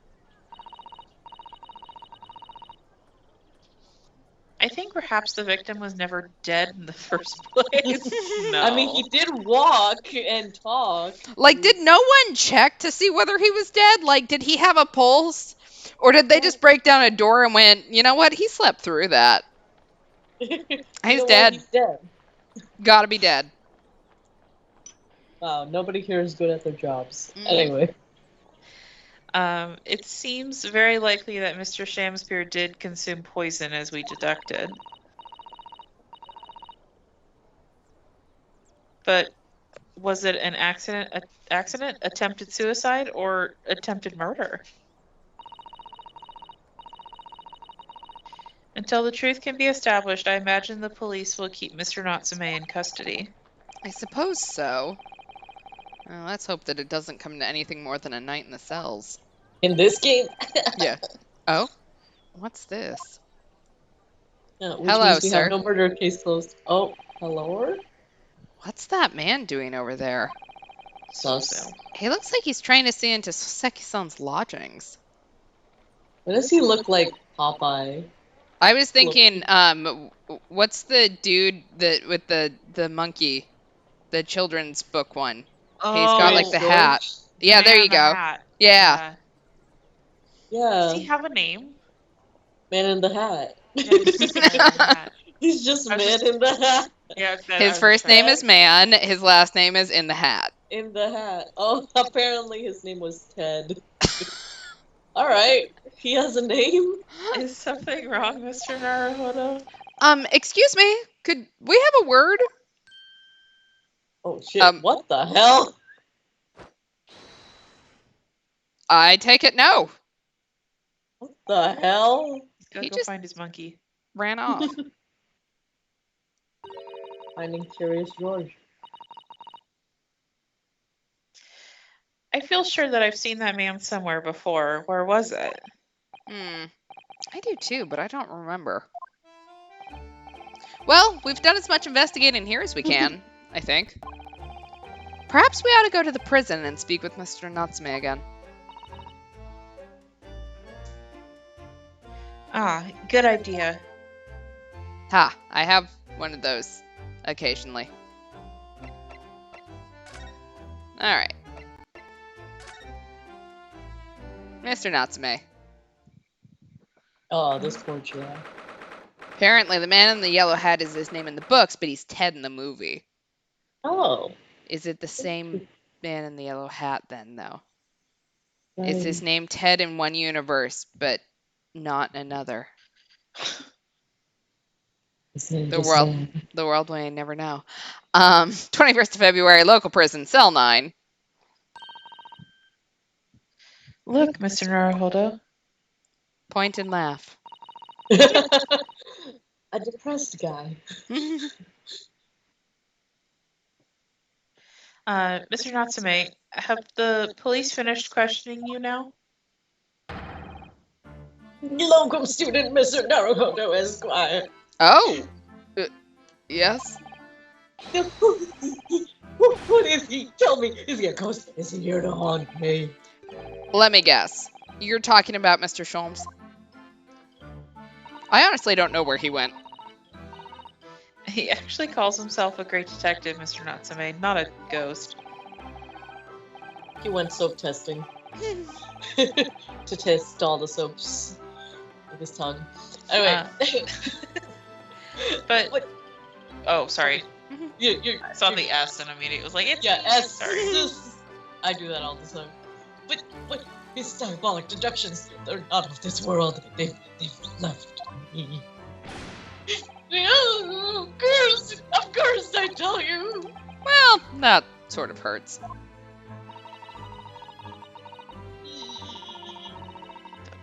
I think perhaps the victim was never dead in the first place. No. I mean, he did walk and talk. Like, did no one check to see whether he was dead? Like, did he have a pulse? Or did they just break down a door and went, you know what, he slept through that. He's dead. He's dead. Gotta be dead. Wow, nobody here is good at their jobs. Mm. Anyway. It seems very likely that Mr. Shakespeare did consume poison, as we deducted. But was it an accident, attempted suicide, or attempted murder? Until the truth can be established, I imagine the police will keep Mr. Natsume in custody. I suppose so. Well, let's hope that it doesn't come to anything more than a night in the cells. In this game? Yeah. Oh? What's this? Which Hello, means we sir. have no murder case closed. Oh, hello? What's that man doing over there? Sus. He looks like he's trying to see into Seki-san's lodgings. Why does he look like Popeye? I was thinking, what's the dude that with the monkey, the children's book one? He's got like Curious the Oh, hat. George? Yeah, there Man you in the go. Hat. Yeah. Does Yeah, he have a name? Man in the Hat. Yeah, he's just Man in the Hat. He's just I was Man just- in the Hat. Yeah, His first name is Man. His last name is In the Hat. In the Hat. Oh, apparently his name was Ted. All right, he has a name. Is something wrong, Mr. Naruhodo? Excuse me. Could we have a word? Oh shit! What the hell? I take it no. What the hell? He's gotta He go just- find his monkey. Ran off. Finding Curious George. I feel sure that I've seen that man somewhere before. Where was it? I do too, but I don't remember. Well, we've done as much investigating here as we can, I think. Perhaps we ought to go to the prison and speak with Mr. Natsume again. Ah, good idea. Ha, I have one of those occasionally. Alright. Mr. Natsume. Oh, this poor chap. Apparently, the man in the yellow hat is his name in the books, but he's Ted in the movie. Oh. Is it the same man in the yellow hat then, though? Is his name Ted in one universe, but not in another? The world may never know. 21st of February, local prison, cell 9. Look, Mr. Naruhodo. Point and laugh. A depressed guy. Mr. Natsume, have the police finished questioning you now? Local student Mr. Naruhodo Esquire. Oh! Yes? What is he? Tell me, is he a ghost? Is he here to haunt me? Let me guess. You're talking about Mr. Sholmes? I honestly don't know where he went. He actually calls himself a great detective, Mr. Natsume, not a ghost. He went soap testing. To test all the soaps with his tongue. Anyway. But... What? Oh, sorry. I saw the S and immediately was like, it's yeah, S. sorry. I do that all the time. But his diabolic deductions, they're not of this world. They've left me. Of course, I tell you. Well, that sort of hurts. Double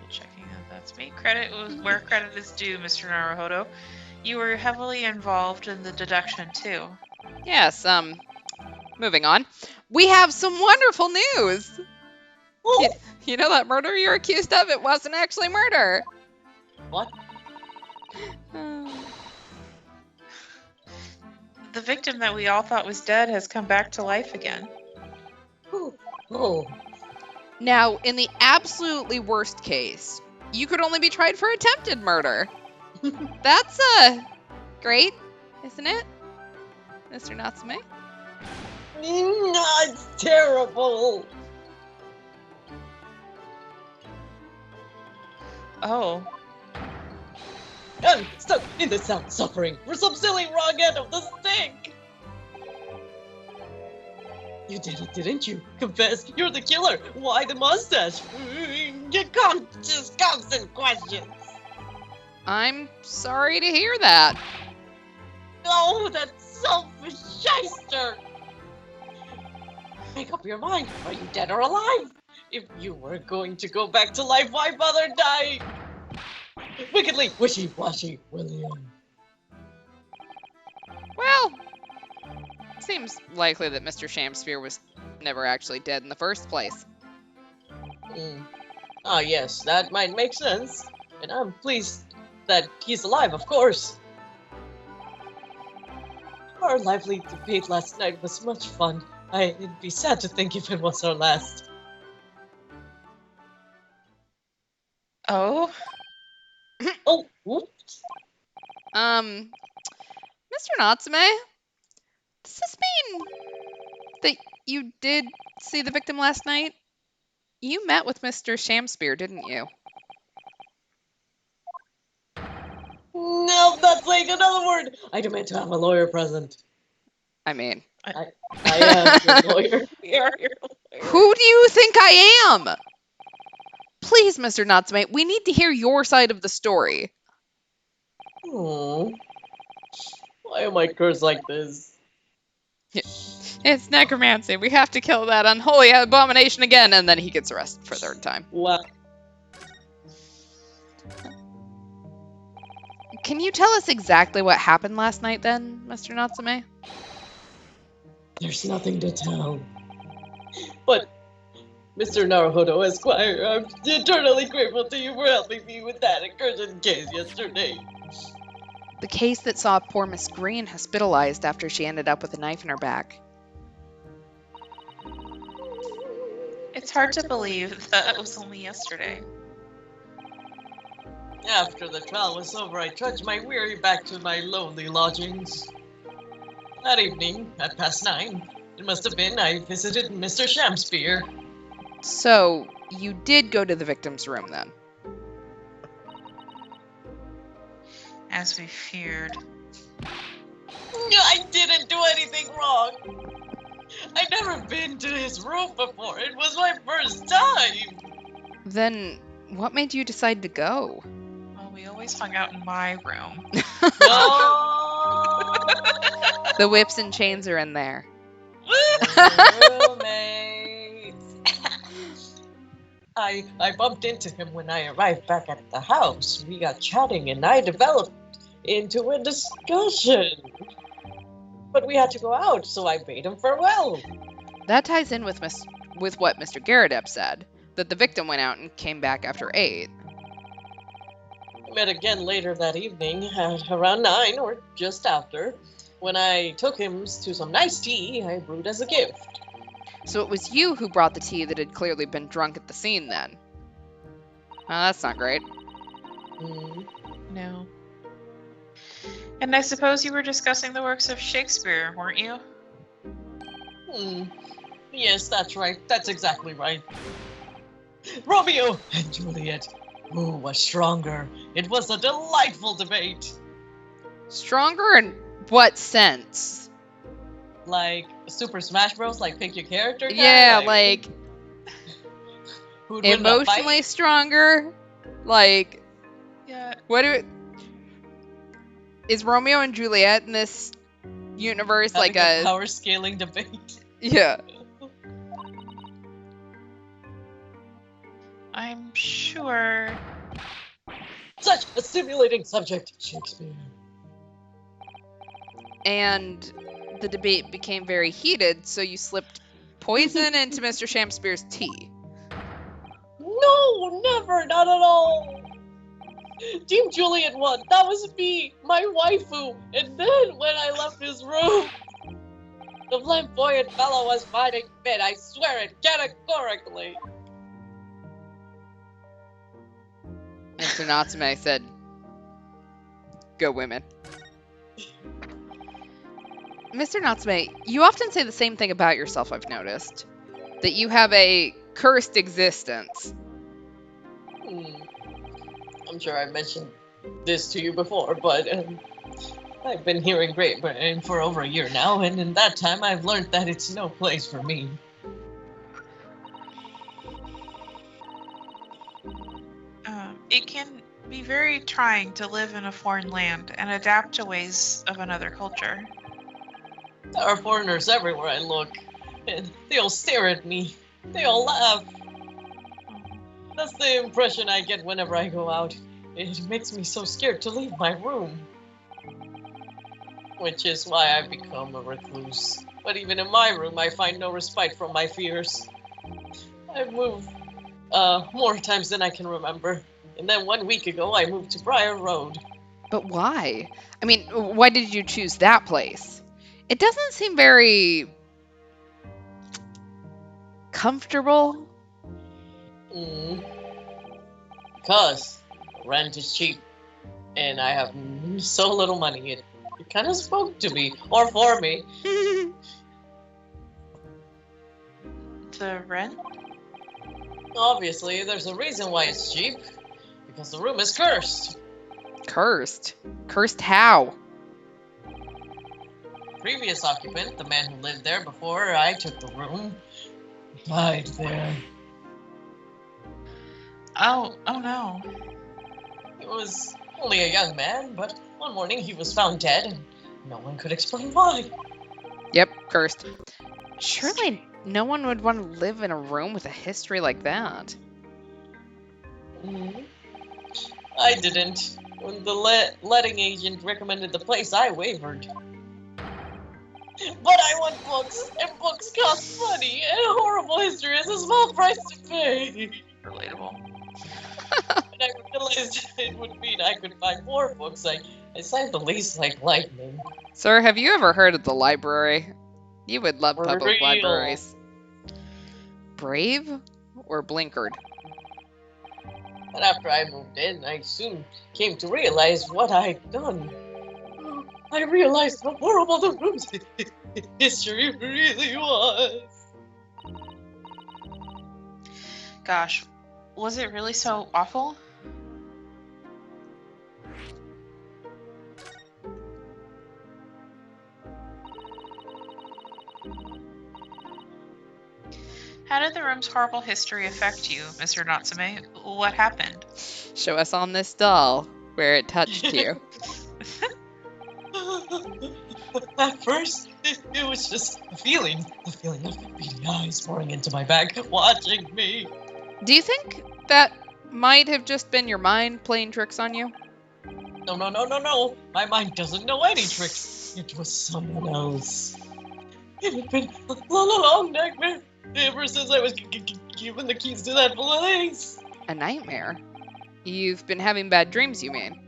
checking that that's me. Credit was where credit is due, Mr. Naruhodo. You were heavily involved in the deduction too. Yes, moving on. We have some wonderful news! Oh. You know that murder you're accused of? It wasn't actually murder! What? The victim that we all thought was dead has come back to life again. Oh. Now, in the absolutely worst case, you could only be tried for attempted murder. That's, great, isn't it, Mr. Natsume? No, it's terrible. Oh. I'm stuck in the cell suffering for some silly wrong end of the stick. You did it, didn't you? Confess, you're the killer. Why the mustache? You can't just constant questions. I'm sorry to hear that. No, that selfish shyster. Make up your mind. Are you dead or alive? If you were going to go back to life, why bother dying? Wickedly wishy-washy, William. Well, seems likely that Mr. Shamsphere was never actually dead in the first place. Ah, yes, that might make sense. And I'm pleased that he's alive, of course. Our lively debate last night was much fun. It'd be sad to think if it was our last. Oh? Oh, whoops. Mr. Natsume, does this mean that you did see the victim last night? You met with Mr. Shamspear, didn't you? No, that's like another word. I demand to have a lawyer present. I mean, I am your lawyer. We are your lawyer. who do you think I am? Please, Mr. Natsume, we need to hear your side of the story. Hmm. Why am I cursed like this? It's necromancy. We have to kill that unholy abomination again, and then he gets arrested for a third time. Wow. Can you tell us exactly what happened last night then, Mr. Natsume? There's nothing to tell. But, Mr. Naruhodo Esquire, I'm eternally grateful to you for helping me with that accursed case yesterday. The case that saw poor Miss Green hospitalized after she ended up with a knife in her back. It's hard to believe that was only yesterday. After the trial was over, I trudged my weary back to my lonely lodgings. That evening, at past 9, it must have been, I visited Mr. Shamspear. So, you did go to the victim's room then? As we feared. I didn't do anything wrong. I'd never been to his room before. It was my first time. Then, what made you decide to go? Well, we always hung out in my room. No. The whips and chains are in there. Roommates. I bumped into him when I arrived back at the house. We got chatting and I developed into a discussion. But we had to go out, so I bade him farewell. That ties in with what Mr. Garadeb said, that the victim went out and came back after 8. We met again later that evening at around 9 or just after. When I took him to some nice tea I brewed as a gift. So it was you who brought the tea that had clearly been drunk at the scene then. Oh, that's not great. No. And I suppose you were discussing the works of Shakespeare, weren't you? Yes, that's right. That's exactly right. Romeo and Juliet. Who was stronger? It was a delightful debate. Stronger in what sense? Like Super Smash Bros. Like pick your character guy? Yeah, like who'd win the emotionally fight? stronger? Like, Yeah. is Romeo and Juliet in this universe Having like a power scaling debate? Yeah. I'm sure. Such a stimulating subject, Shakespeare. And the debate became very heated, so you slipped poison into Mr. Shamspear's tea. No, never, not at all. Team Juliet won. That was me, my waifu. And then when I left his room, the flamboyant fellow was finding fit. I swear it categorically. Mr. Natsume said, "Go women." Mr. Natsume, you often say the same thing about yourself, I've noticed. That you have a cursed existence. I'm sure I've mentioned this to you before, but I've been here in Great Britain for over a year now, and in that time I've learned that it's no place for me. It can be very trying to live in a foreign land and adapt to ways of another culture. There are foreigners everywhere I look, and they all stare at me. They all laugh. That's the impression I get whenever I go out. It makes me so scared to leave my room. Which is why I've become a recluse. But even in my room, I find no respite from my fears. I've moved more times than I can remember. And then 1 week ago, I moved to Briar Road. But why? I mean, why did you choose that place? It doesn't seem very comfortable. Because rent is cheap. and I have so little money. It kind of spoke to me, or for me. The rent? Obviously, there's a reason why it's cheap. Because the room is cursed. Cursed? Cursed how? Previous occupant, the man who lived there before I took the room, died there. Oh no. He was only a young man, but one morning he was found dead, and no one could explain why. Yep, cursed. Surely no one would want to live in a room with a history like that. I didn't. When the letting agent recommended the place, I wavered. But I want books, and books cost money, and a horrible history is a small price to pay. Relatable. And I realized it would mean I could buy more books. I signed the lease like lightning. Sir, have you ever heard of the library? You would love For public real. libraries. Brave or blinkered? And after I moved in, I soon came to realize what I'd done. I realized how horrible the room's history really was. Gosh, was it really so awful? How did the room's horrible history affect you, Mr. Natsume? What happened? Show us on this doll where it touched you. At first, it was just the feeling of beady eyes pouring into my back, watching me. Do you think that might have just been your mind playing tricks on you? No. My mind doesn't know any tricks. It was someone else. It had been a long nightmare ever since I was given the keys to that place. A nightmare? You've been having bad dreams, you mean?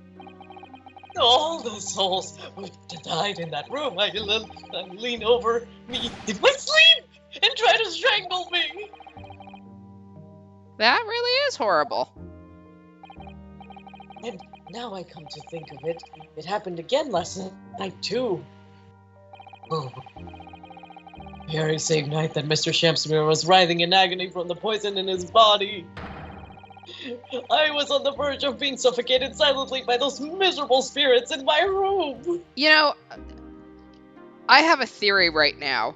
All the souls who died in that room, I lean over me in my sleep and try to strangle me. That really is horrible. And now I come to think of it, it happened again last night too. Oh. The very same night that Mr. Shamsmere was writhing in agony from the poison in his body. I was on the verge of being suffocated silently by those miserable spirits in my room. You know, I have a theory right now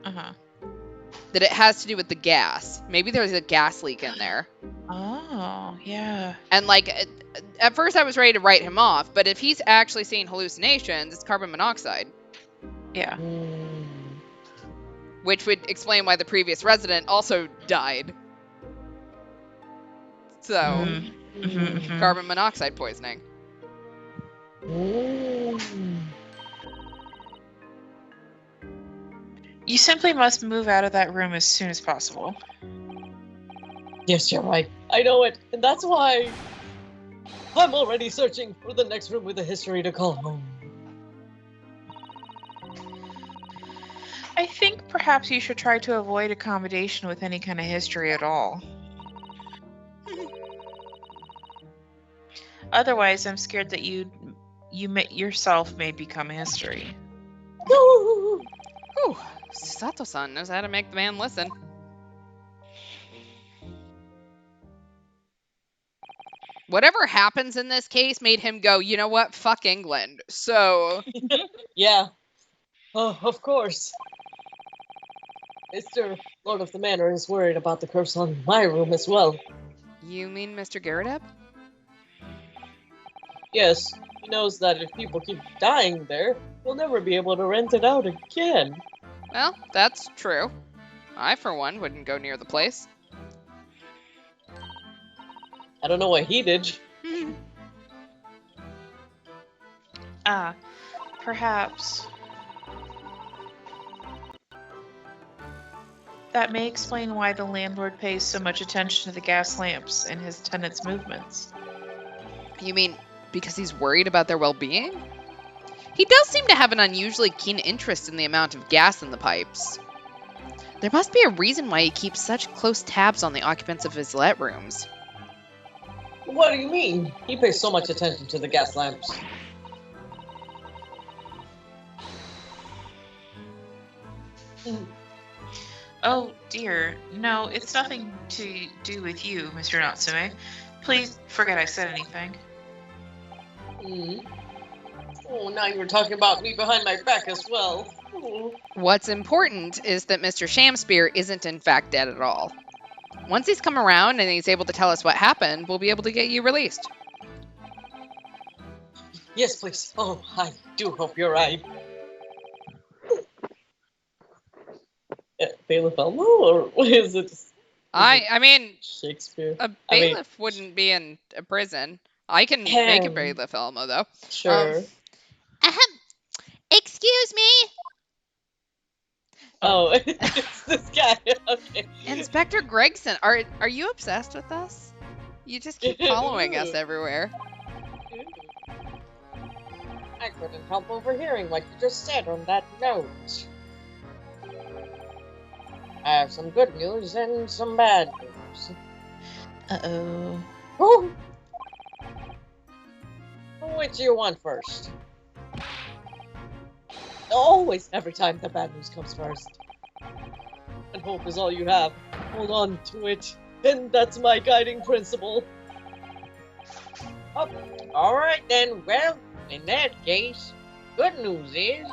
that it has to do with the gas. Maybe there's a gas leak in there. Oh, yeah. And like, at first I was ready to write him off, but if he's actually seeing hallucinations, it's carbon monoxide. Yeah. Which would explain why the previous resident also died. So, carbon monoxide poisoning. You simply must move out of that room as soon as possible. Yes, you're right. I know it, and that's why I'm already searching for the next room with a history to call home. I think perhaps you should try to avoid accommodation with any kind of history at all. Otherwise, I'm scared that you yourself may become history. Ooh, Sato-san knows how to make the man listen. Whatever happens in this case made him go, you know what, fuck England. So... Yeah. Oh, of course. Mr. Lord of the Manor is worried about the curse on my room as well. You mean Mr. Garadeb? Yes, he knows that if people keep dying there, he'll never be able to rent it out again. Well, that's true. I, for one, wouldn't go near the place. I don't know what he did. Perhaps. That may explain why the landlord pays so much attention to the gas lamps and his tenants' movements. You mean because he's worried about their well-being? He does seem to have an unusually keen interest in the amount of gas in the pipes. There must be a reason why he keeps such close tabs on the occupants of his let rooms. What do you mean? He pays so much attention to the gas lamps. Oh dear, no, it's nothing to do with you, Mr. Natsume. Please forget I said anything. Oh, now you're talking about me behind my back as well. Oh. What's important is that Mr. Shamspear isn't in fact dead at all. Once he's come around and he's able to tell us what happened, we'll be able to get you released. Yes, please. Oh, I do hope you're right. Bailiff Elmo, or what is it? I mean, Shakespeare? a bailiff wouldn't be in a prison. I can make a bailiff Elmo, though. Sure. Excuse me? Oh, it's this guy. Okay. Inspector Gregson, are you obsessed with us? You just keep following us everywhere. I couldn't help overhearing what you just said on that note. I have some good news and some bad news. Uh-oh. Oh. Which do you want first? Always, every time the bad news comes first. And hope is all you have. Hold on to it. And that's my guiding principle. Oh, alright then. Well, in that case, good news is...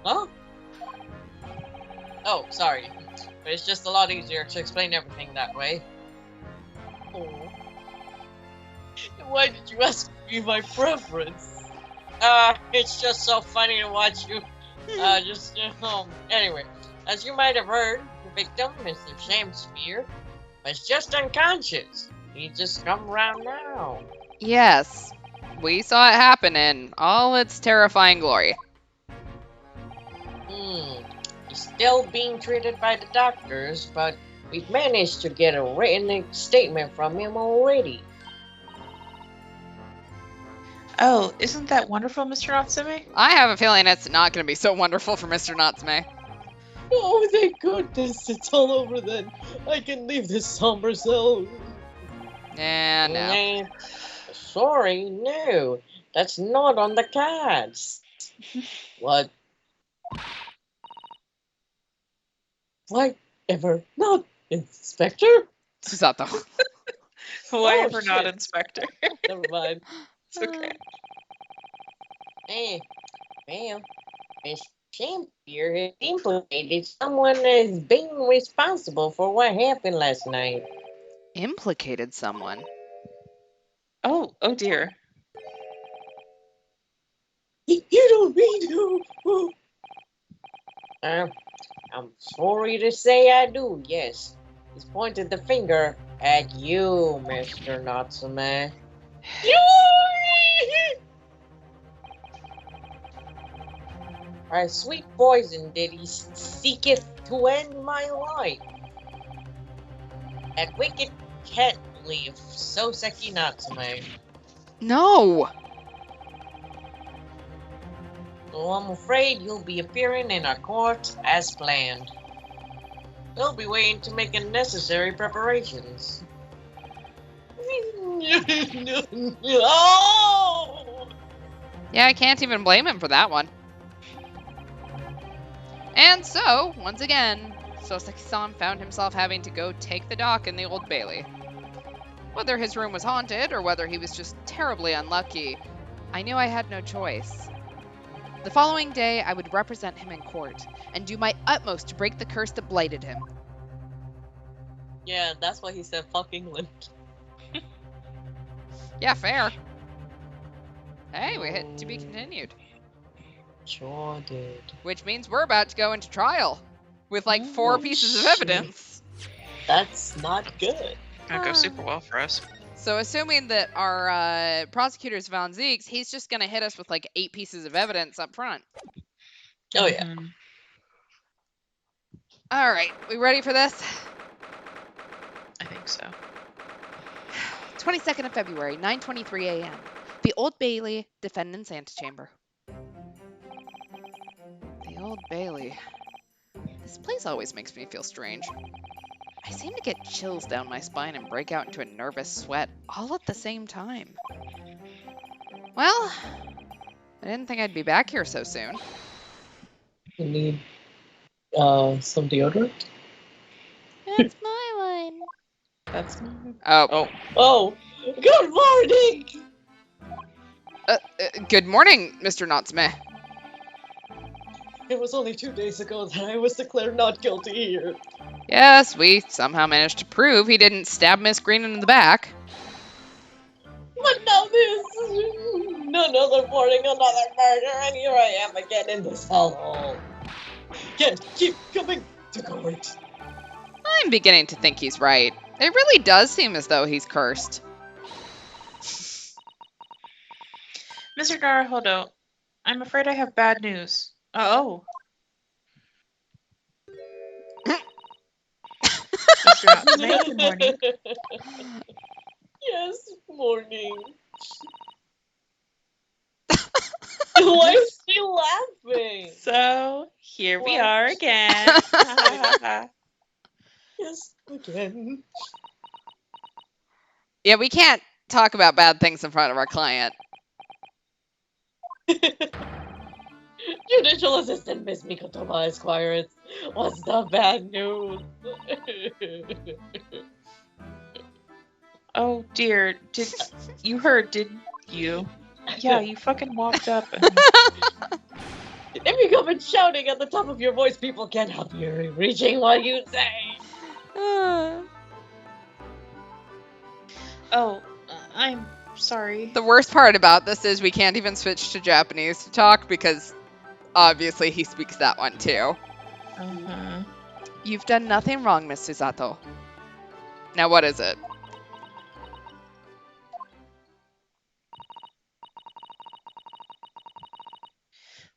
Huh? Oh, sorry. But it's just a lot easier to explain everything that way. Oh. Why did you ask me my preference? It's just so funny to watch you. Anyway, as you might have heard, the victim, Mr. Shamspear, was just unconscious. He just come around now. Yes, we saw it happen in all its terrifying glory. He's still being treated by the doctors, but we've managed to get a written statement from him already. Oh, isn't that wonderful, Mr. Natsume? I have a feeling it's not going to be so wonderful for Mr. Natsume. Oh, thank goodness, it's all over then. I can leave this somber cell. Yeah, no. Sorry, no. That's not on the cards. What? Whatever not, Inspector? Susato. Why ever shit. not, Inspector? Never mind. It's okay. Well, Miss Shamspear has implicated someone as being responsible for what happened last night. Implicated someone? Oh dear. You don't mean to. I'm sorry to say I do, yes. He's pointed the finger at you, Mr. Natsume. A sweet poison did he seeketh to end my life. That wicked cat leaf, Soseki Natsume. No! So I'm afraid you'll be appearing in our court as planned. We'll be waiting to make the necessary preparations. Oh! Yeah, I can't even blame him for that one. And so, once again, Soseki-san found himself having to go take the dock in the Old Bailey. Whether his room was haunted or whether he was just terribly unlucky, I knew I had no choice. The following day, I would represent him in court and do my utmost to break the curse that blighted him. Yeah, that's why he said fuck England. Yeah, fair. Hey, we hit to be continued. Sure did. Which means we're about to go into trial with like 4 pieces of evidence. That's not good. That'd go super well for us. So assuming that our prosecutor's Von Zeeks, he's just going to hit us with like 8 pieces of evidence up front. Oh, yeah. All right, we ready for this? I think so. 22nd of February, 9:23 a.m. The Old Bailey, defendant's antechamber. The Old Bailey. This place always makes me feel strange. I seem to get chills down my spine and break out into a nervous sweat all at the same time. Well, I didn't think I'd be back here so soon. You need some deodorant? That's my one. That's Oh, Oh, good morning! good morning, Mr. Natsume. It was only 2 days ago that I was declared not guilty here. Yes, we somehow managed to prove he didn't stab Miss Green in the back. But now this, another morning, another murder, and here I am again in this hellhole. Can't keep coming to court. I'm beginning to think he's right. It really does seem as though he's cursed. Mr. Naruhodo, I'm afraid I have bad news. Oh. Mr. Natsume, good morning. Yes, morning. Why is she laughing? So, here we What? are again. Yes, again. Yeah, we can't talk about bad things in front of our client. Judicial Assistant Miss Mikotoma Esquire, what's the bad news? Oh dear, you heard, didn't you? Yeah, you fucking walked up and... If you come and shouting at the top of your voice, people can't help you reaching what you say. Oh, I'm sorry. The worst part about this is we can't even switch to Japanese to talk because obviously he speaks that one too. Uh-huh. You've done nothing wrong, Miss Susato. Now what is it?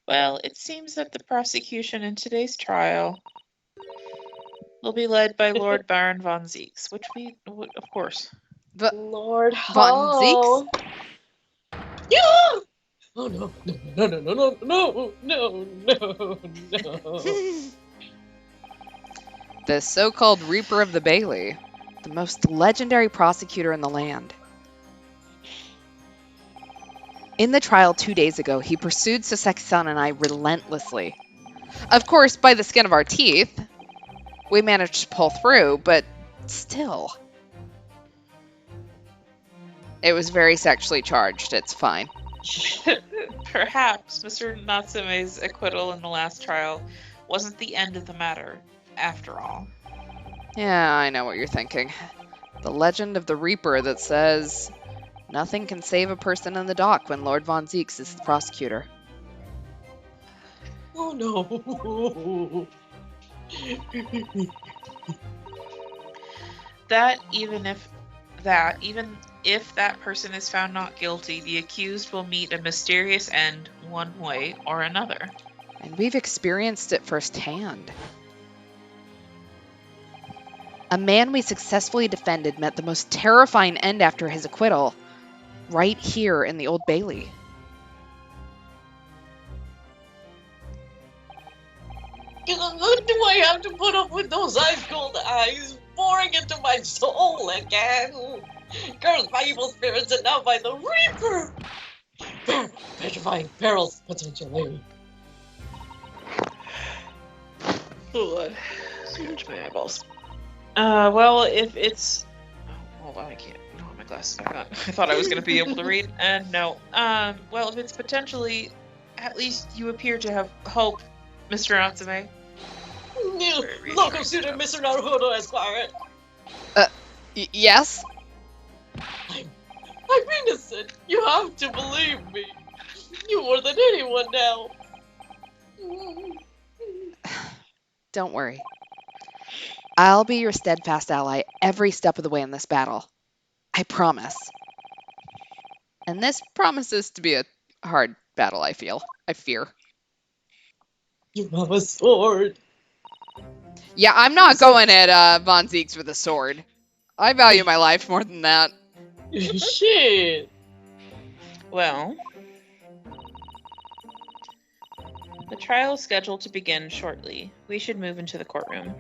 Well, it seems that the prosecution in today's trial will be led by Lord Baron von Zieks, which we, of course. Lord Von Hall. Yeah! Oh no, no. The so-called Reaper of the Bailey, the most legendary prosecutor in the land. In the trial 2 days ago, he pursued Sasaki-san and I relentlessly. Of course, by the skin of our teeth, we managed to pull through, but still. It was very sexually charged. It's fine. Perhaps Mr. Natsume's acquittal in the last trial wasn't the end of the matter, after all. Yeah, I know what you're thinking. The legend of the Reaper that says nothing can save a person in the dock when Lord Von Zieks is the prosecutor. Oh no. Even if that person is found not guilty, the accused will meet a mysterious end one way or another. And we've experienced it firsthand. A man we successfully defended met the most terrifying end after his acquittal, right here in the Old Bailey. Do I have to put up with those ice cold eyes boring into my soul again? Cursed by evil spirits and now by the Reaper! Petrifying perils, potentially. Oh, my eyeballs. Well, if it's... Oh, hold on, I can't. I don't have my glasses back on. I thought I was going to be able to read, and no. Well, if it's potentially... At least you appear to have hope, Mr. Natsume. Local student, Mr. Naruhodo Esquire. Yes? I'm innocent. You have to believe me. You more than anyone now. Don't worry. I'll be your steadfast ally every step of the way in this battle. I promise. And this promises to be a hard battle, I fear. You have a sword. Yeah, I'm not going at Von Zieks with a sword. I value my life more than that. Shit. Well, the trial is scheduled to begin shortly. We should move into the courtroom.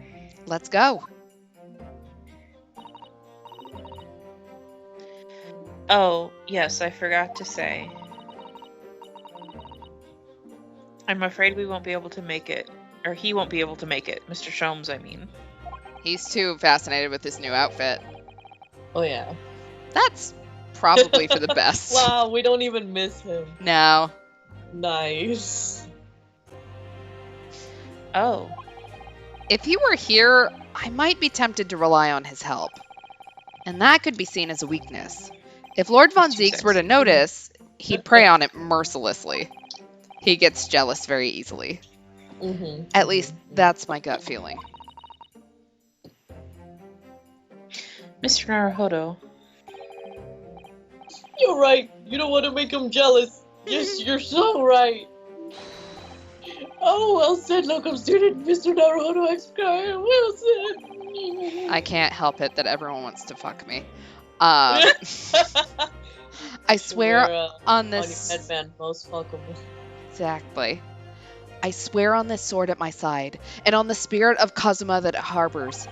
Let's go. Oh, yes, I forgot to say. I'm afraid we won't be able to make it. Or he won't be able to make it. Mr. Sholmes, I mean. He's too fascinated with his new outfit. Oh, yeah. That's probably for the best. Wow, we don't even miss him. No. Nice. Oh. If he were here, I might be tempted to rely on his help. And that could be seen as a weakness. If Lord Von He's too Zieks were to sexy. notice, he'd prey on it mercilessly. He gets jealous very easily. At least, that's my gut feeling. Mr. Naruhodo. You're right. You don't want to make him jealous. Yes, you're so right. Oh, well said, locum student, Mr. Naruhodo Excalibur. Well said. I can't help it that everyone wants to fuck me. I swear on this... On your headband, most welcome. Exactly. I swear on this sword at my side, and on the spirit of Kazuma that it harbors.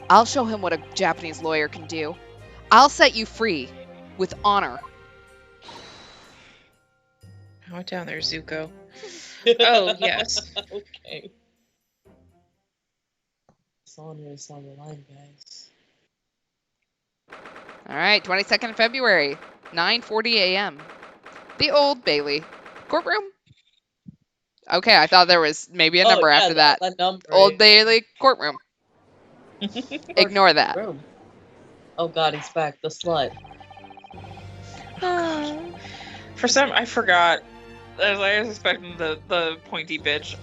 I'll show him what a Japanese lawyer can do. I'll set you free, with honor. I went down there, Zuko. Oh, yes. Okay. This honor is on the line, guys. Alright, 22nd of February, 9:40 a.m. The Old Bailey. Courtroom? Okay, I thought there was maybe a number after that. Number. Old Bailey Courtroom. Ignore that. Room. Oh god, he's back. The slut. For some, I forgot. I was expecting the pointy bitch.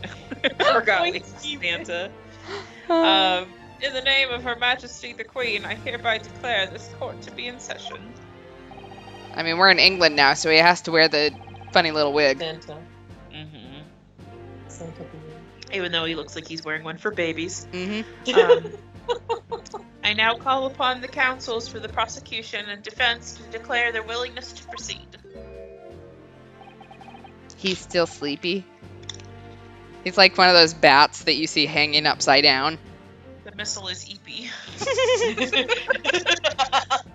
I forgot we Santa. In the name of Her Majesty the Queen, I hereby declare this court to be in session. I mean, we're in England now, so he has to wear the funny little wig. Santa. Santa baby. Even though he looks like he's wearing one for babies. Mm-hmm. I now call upon the counsels for the prosecution and defense to declare their willingness to proceed. He's still sleepy. He's like one of those bats that you see hanging upside down. The missile is EP.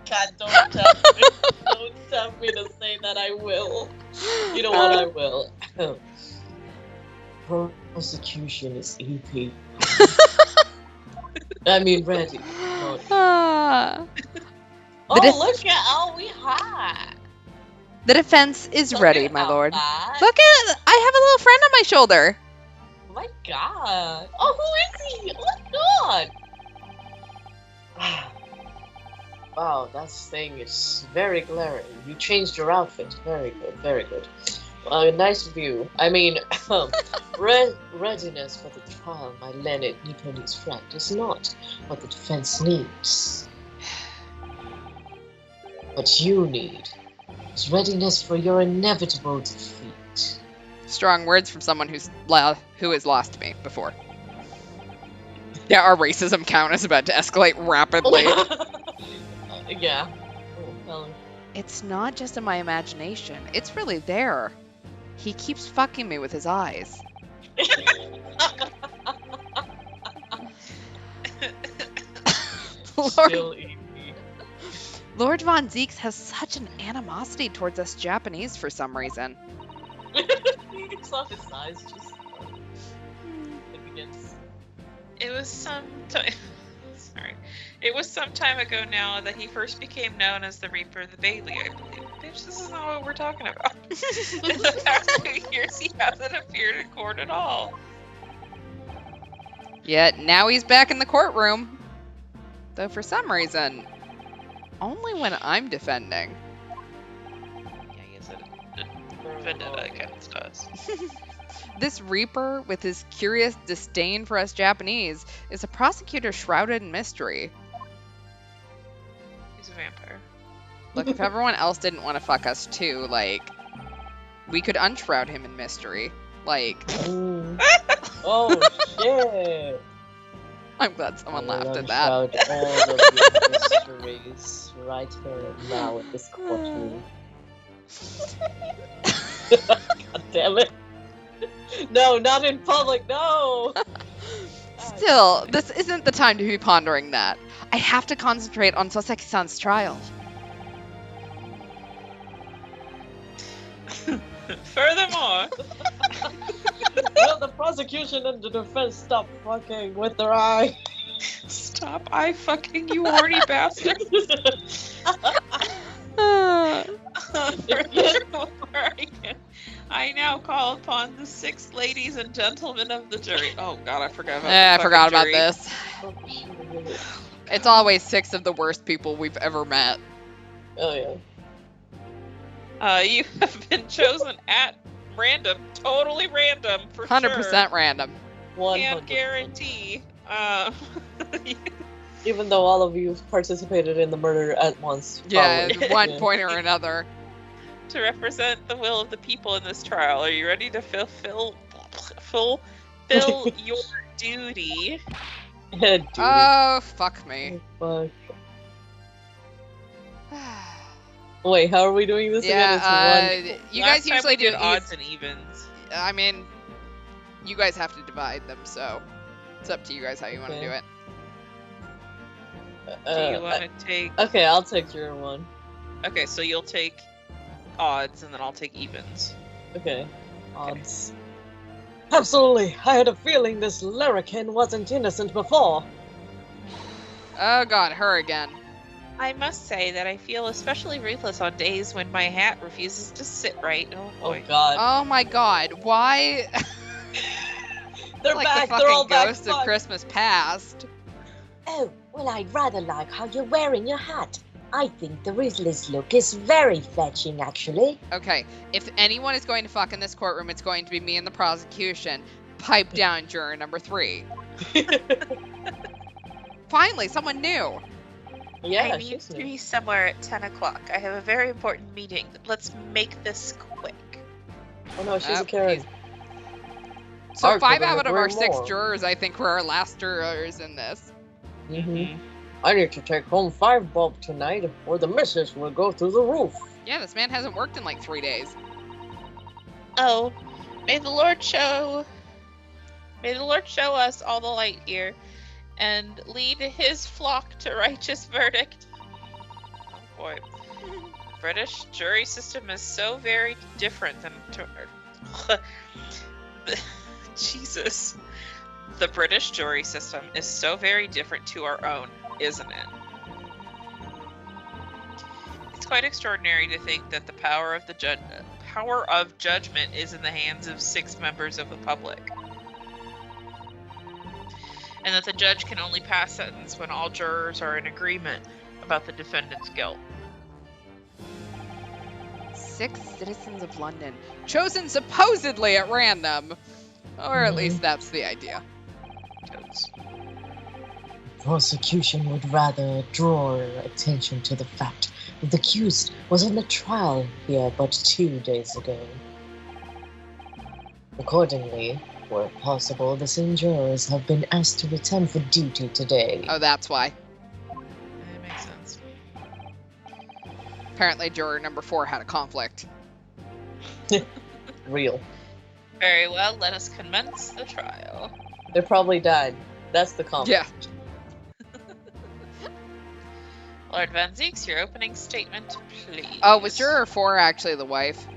God, don't tempt me. Don't tempt me to say that I will. You know what, I will. Prosecution is EP. I mean, ready. Oh, look at all we had. The defense is ready, my lord. That. Look at, I have a little friend on my shoulder. Oh my god. Oh, who is he? Oh my god. Wow, that thing is very glaring. You changed your outfit. Very good, very good. Nice view. I mean, readiness for the trial, my learned Nipponese friend, is not what the defense needs. What you need is readiness for your inevitable defeat. Strong words from someone who has lost me before. Yeah, our racism count is about to escalate rapidly. Yeah. Oh, well. It's not just in my imagination. It's really there. He keeps fucking me with his eyes. Lord Von Zieks has such an animosity towards us Japanese for some reason. It's not his eyes, just it begins. It was some time. Sorry. It was some time ago now that he first became known as the Reaper of the Bailey, I believe. Bitch, this is not what we're talking about. In the past 2 years, he hasn't appeared in court at all. Yet now he's back in the courtroom. Though for some reason, only when I'm defending. Yeah, he has a vendetta against us. This Reaper, with his curious disdain for us Japanese, is a prosecutor shrouded in mystery. He's a vampire. Look, if everyone else didn't want to fuck us too, like, we could unshroud him in mystery. Like... Oh, shit! I'm glad someone laughed at that. Unshroud all of the mysteries right here and now at this courtroom. God damn it. No, not in public, no! Still, this isn't the time to be pondering that. I have to concentrate on Soseki-san's trial. Furthermore, Will the prosecution and the defense stop fucking with their eye? stop eye fucking, you horny bastard. Furthermore, I now call upon the 6 ladies and gentlemen of the jury. Oh god, I forgot about I the forgot fucking about jury. this. It's always 6 of the worst people we've ever met. Oh yeah. You have been chosen at random, totally random, for 100% random. 100%. Can't guarantee. Even though all of you participated in the murder at once. Yeah, probably. at one Yeah. point or another. To represent the will of the people in this trial, are you ready to fulfill your duty? Yeah, dude. Oh, fuck me. Fuck. Wait, how are we doing this again? Yeah, It's you Last guys time usually we did do odds and evens. I mean, you guys have to divide them, so it's up to you guys how you want to Okay. do it. Do you want to take? Okay, I'll take your one. Okay, so you'll take odds, and then I'll take evens. Okay. Odds. Absolutely. I had a feeling this larrikin wasn't innocent before. Oh god, her again. I must say that I feel especially ruthless on days when my hat refuses to sit right. Oh Oh boy. god. Oh my god, why? They're like back. the They're all fucking back. ghost of Fuck. Christmas past. Oh, well, I'd rather like how you're wearing your hat. I think the ruthless look is very fetching, actually. Okay, if anyone is going to fuck in this courtroom, it's going to be me and the prosecution. Pipe down, juror number 3. Finally, someone new. Yeah, I need she's to new. be somewhere at 10 o'clock. I have a very important meeting. Let's make this quick. Oh no, she's Oh, a Karen. So Our 5 children out of are our very 6 more. jurors, I think, were our last jurors in this. Mm-hmm. I need to take home 5 bob tonight, or the missus will go through the roof. Yeah, this man hasn't worked in like 3 days. Oh, may the Lord show us all the light here, and lead his flock to righteous verdict. Oh boy, British jury system is so very different than Jesus. The British jury system is so very different to our own, isn't it? It's quite extraordinary to think that the power of judgment is in the hands of 6 members of the public. And that the judge can only pass sentence when all jurors are in agreement about the defendant's guilt. 6 citizens of London, chosen supposedly at random. Or at least that's the idea. Totes. Prosecution would rather draw attention to the fact that the accused was on the trial here but 2 days ago. Accordingly, where possible, the same jurors have been asked to return for duty today. Oh, that's why. That makes sense. Apparently, juror number 4 had a conflict. Real. Very well, let us commence the trial. They probably died. That's the comment. Yeah. Lord Van Zeeks, your opening statement, please. Oh, was juror 4 actually the wife?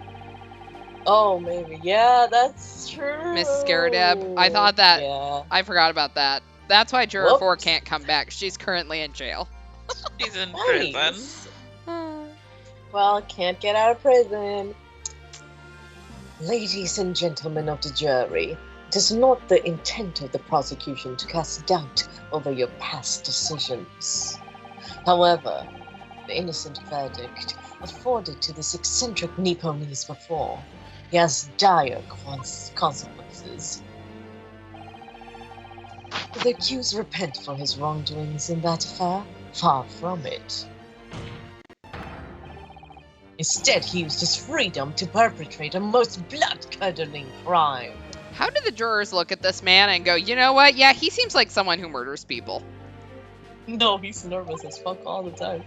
Oh, maybe. Yeah, that's true. Miss Scaradeb? I thought that. Yeah. I forgot about that. That's why juror 4 Whoops. can't come back. She's currently in jail. She's in prison. Nice. Well, can't get out of prison. Ladies and gentlemen of the jury, it is not the intent of the prosecution to cast doubt over your past decisions. However, the innocent verdict afforded to this eccentric Nipponese before, he has dire consequences. Will the accused repent for his wrongdoings in that affair? Far from it. Instead, he used his freedom to perpetrate a most blood-curdling crime. How do the jurors look at this man and go, you know what? Yeah, he seems like someone who murders people. No, he's nervous as fuck all the time.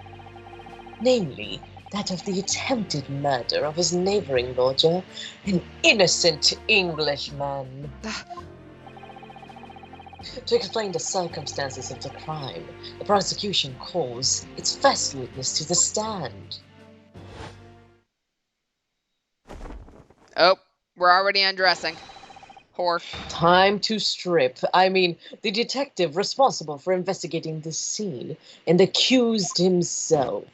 Namely, that of the attempted murder of his neighboring lodger, an innocent Englishman. To explain the circumstances of the crime, the prosecution calls its first witness to the stand. Oh, we're already undressing. Whore. Time to strip. I mean, the detective responsible for investigating this scene and the accused himself.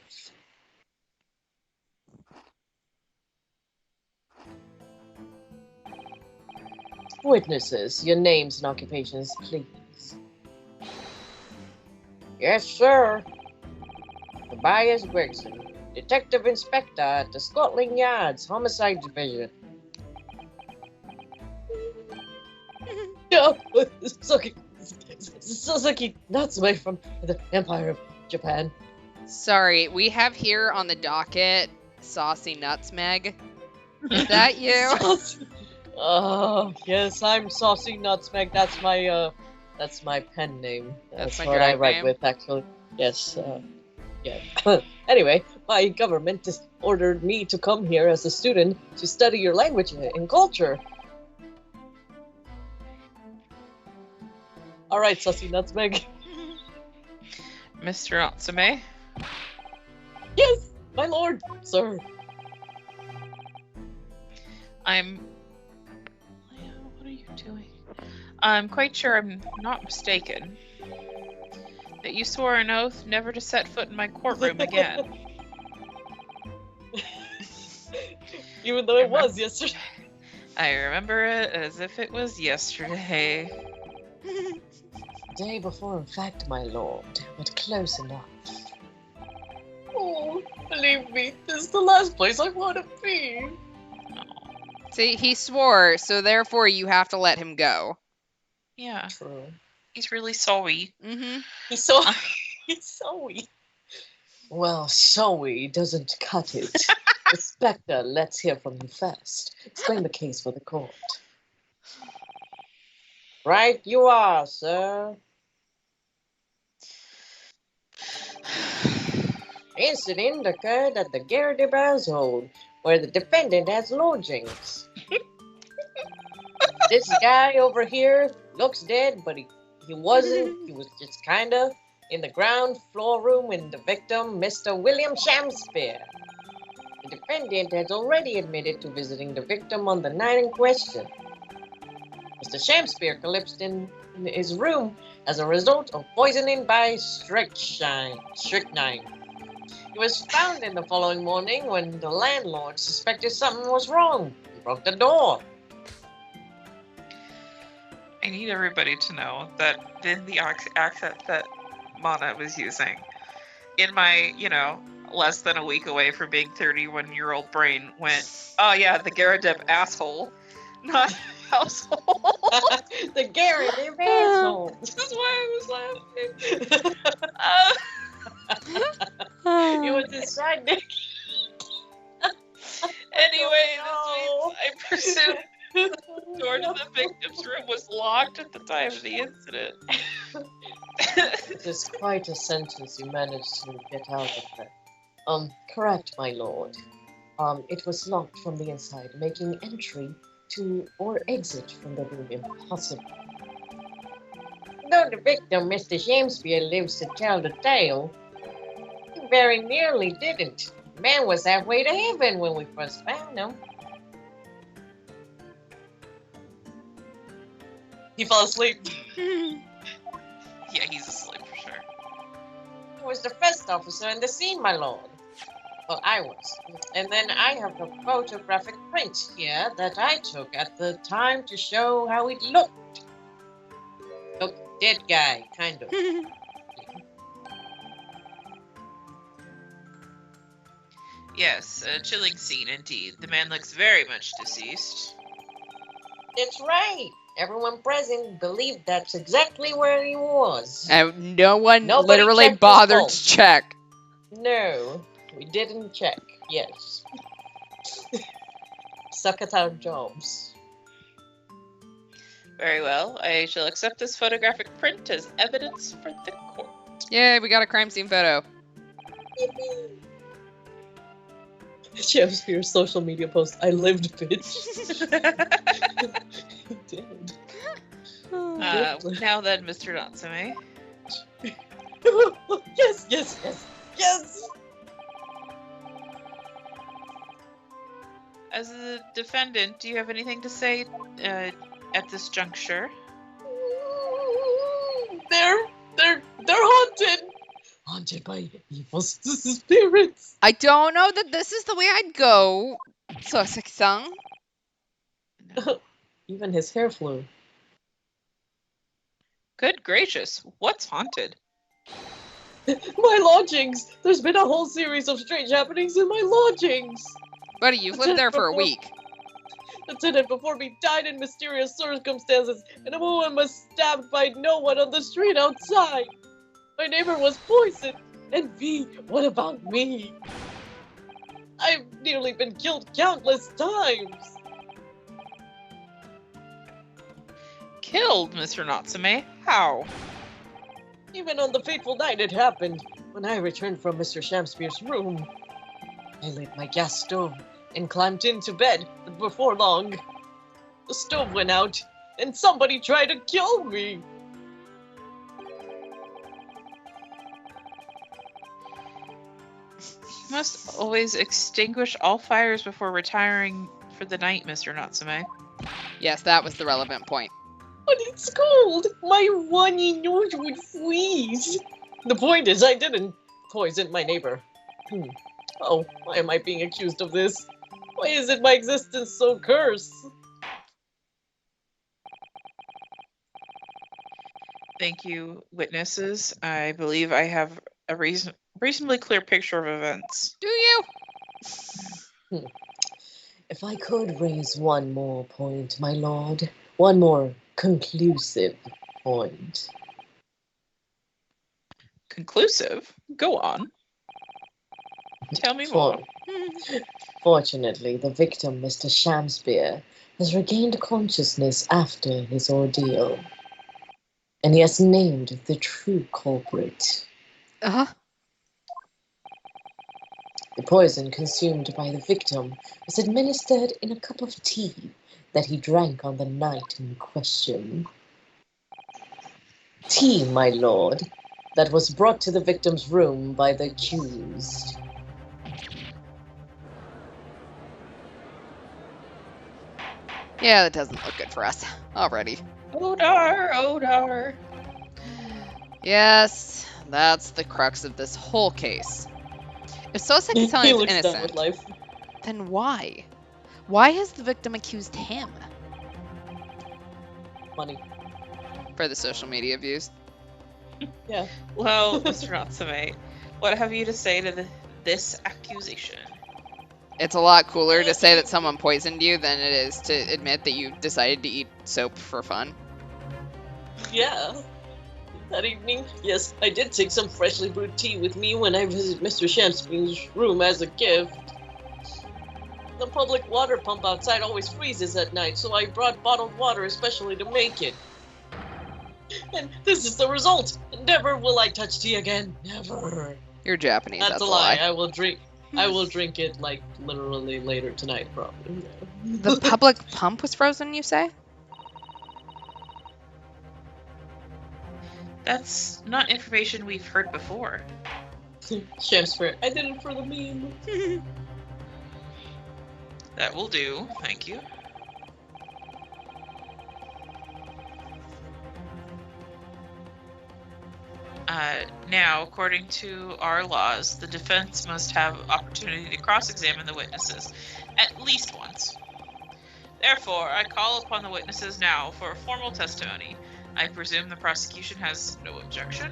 Witnesses, your names and occupations, please. Yes, sir. Tobias Gregson, Detective Inspector at the Scotland Yard's Homicide Division. No, Suzuki Natsume from the Empire of Japan. Sorry, we have here on the docket Saucy Nutsmeg. Is that you? Oh, yes, I'm Saucy Nutsmeg. That's my pen name. That's my what I drag write name? with, actually. Yes, yeah. Anyway, my government has ordered me to come here as a student to study your language and culture. All right, Saucy Nutsmeg. Mr. Natsume? Yes, my lord, sir. What are you doing? I'm quite sure I'm not mistaken that you swore an oath never to set foot in my courtroom again. Even though it was yesterday. I remember it as if it was yesterday. Day before, in fact, my lord, but close enough. Oh, believe me, this is the last place I want to be. See, he swore, so therefore you have to let him go. Yeah, True. he's really sorry. Mm-hmm. He's so weak. Well, sorry doesn't cut it. Inspector, let's hear from you first. Explain the case for the court. Right you are, sir. Incident occurred at the Garrett household, where the defendant has lodgings. This guy over here looks dead, but he wasn't. He was just kinda in the ground floor room with the victim, Mr. William Shakespeare. The defendant has already admitted to visiting the victim on the night in question. Mr. Shakespeare collapsed in his room as a result of poisoning by strychnine. He was found in the following morning when the landlord suspected something was wrong. He broke the door. I need everybody to know that in the accent that Mana was using, in my, less than a week away from being 31-year-old brain went, oh yeah, the Garadeb asshole, not household. The Garrett asshole. This is why I was laughing. It was his side dick. Anyway, Oh, this means I presume the door to the victim's room was locked at the time of the incident. It is quite a sentence you managed to get out of that. Correct, my lord. It was locked from the inside, making entry to or exit from the room impossible. Though the victim, Mr. Shakespeare, lives to tell the tale, he very nearly didn't. The man was halfway to heaven when we first found him. He fell asleep. Yeah, he's asleep for sure. He was the first officer in the scene, my lord. Well, I was. And then I have a photographic print here that I took at the time to show how it looked. Look, dead guy, kind of. Yes, a chilling scene indeed. The man looks very much deceased. That's right. Everyone present believed that's exactly where he was. And no one Nobody literally checked his bothered pulse. to check. No, we didn't check. Yes. Suck at our jobs. Very well. I shall accept this photographic print as evidence for the court. Yay, we got a crime scene photo. Shakespeare's social media post. I lived, bitch. He did. Now then, Mr. Natsume. Yes, yes, yes, yes. As the defendant, do you have anything to say at this juncture? They're haunted. Haunted by evil spirits. I don't know that this is the way I'd go, Soseki-san. Even his hair flew. Good gracious, what's haunted? My lodgings! There's been a whole series of strange happenings in my lodgings! Buddy, you've lived there for a week. The tenant before me died in mysterious circumstances, and a woman was stabbed by no one on the street outside. My neighbor was poisoned, and what about me? I've nearly been killed countless times! Killed, Mr. Natsume? How? Even on the fateful night it happened, when I returned from Mr. Shamspeare's room. I lit my gas stove and climbed into bed, but before long, the stove went out, and somebody tried to kill me. You must always extinguish all fires before retiring for the night, Mr. Natsume. Yes, that was the relevant point. But it's cold. My runny nose would freeze. The point is, I didn't poison my neighbor. Oh, why am I being accused of this? Why is my existence so cursed? Thank you, witnesses. I believe I have a reasonably clear picture of events. Do you? If I could raise one more point, my lord, one more conclusive point. Conclusive? Go on. Tell me more. Fortunately, the victim, Mr. Shamspeare, has regained consciousness after his ordeal. And he has named the true culprit. Uh-huh. The poison consumed by the victim was administered in a cup of tea that he drank on the night in question. Tea, my lord, that was brought to the victim's room by the accused. Yeah, that doesn't look good for us already. Odar, Odar. Yes, that's the crux of this whole case. If He Soseki-san is looks done with innocent, life. then why? Why has the victim accused him? Money. For the social media views. Yeah. Well, Mr. Natsume, what have you to say to this accusation? It's a lot cooler to say that someone poisoned you than it is to admit that you decided to eat soap for fun. Yeah. That evening, yes, I did take some freshly brewed tea with me when I visited Mr. Shamspeare's room as a gift. The public water pump outside always freezes at night, so I brought bottled water especially to make it. And this is the result. Never will I touch tea again. Never. You're Japanese, That's that's a lie. I will drink it like literally later tonight, probably. The public pump was frozen, you say? That's not information we've heard before. Shamspeare, I did it for the meme. That will do, thank you. Now, according to our laws, the defense must have opportunity to cross-examine the witnesses at least once. Therefore, I call upon the witnesses now for a formal testimony. I presume the prosecution has no objection?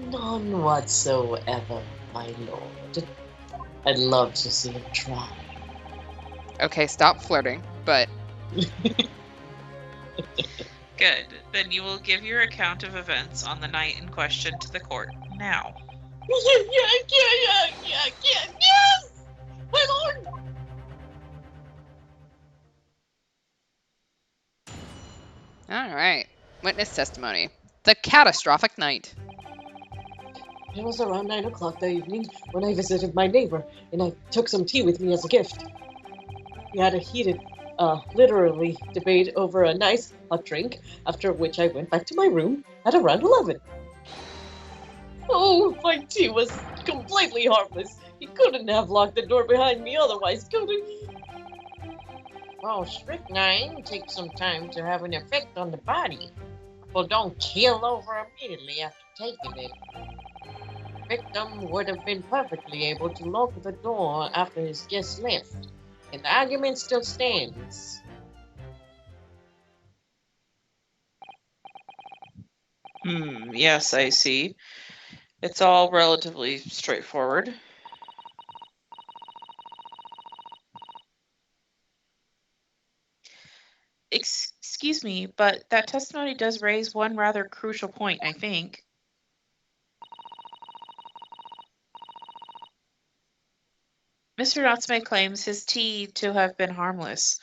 None whatsoever, my lord. I'd love to see him try. Okay, stop flirting, but Good. Then you will give your account of events on the night in question to the court now. Yes! My lord! alright. Witness testimony. The catastrophic night. It was around 9 o'clock that evening when I visited my neighbor, and I took some tea with me as a gift. We had a heated, literally debate over a nice hot drink, after which I went back to my room at around 11. Oh, my tea was completely harmless, He couldn't have locked the door behind me otherwise, could he? Well, strychnine takes some time to have an effect on the body. People don't keel over immediately after taking it. The victim would have been perfectly able to lock the door after his guest left, and the argument still stands. Yes, I see. It's all relatively straightforward. Excuse me, but that testimony does raise one rather crucial point, I think. Mr. Natsume claims his tea to have been harmless.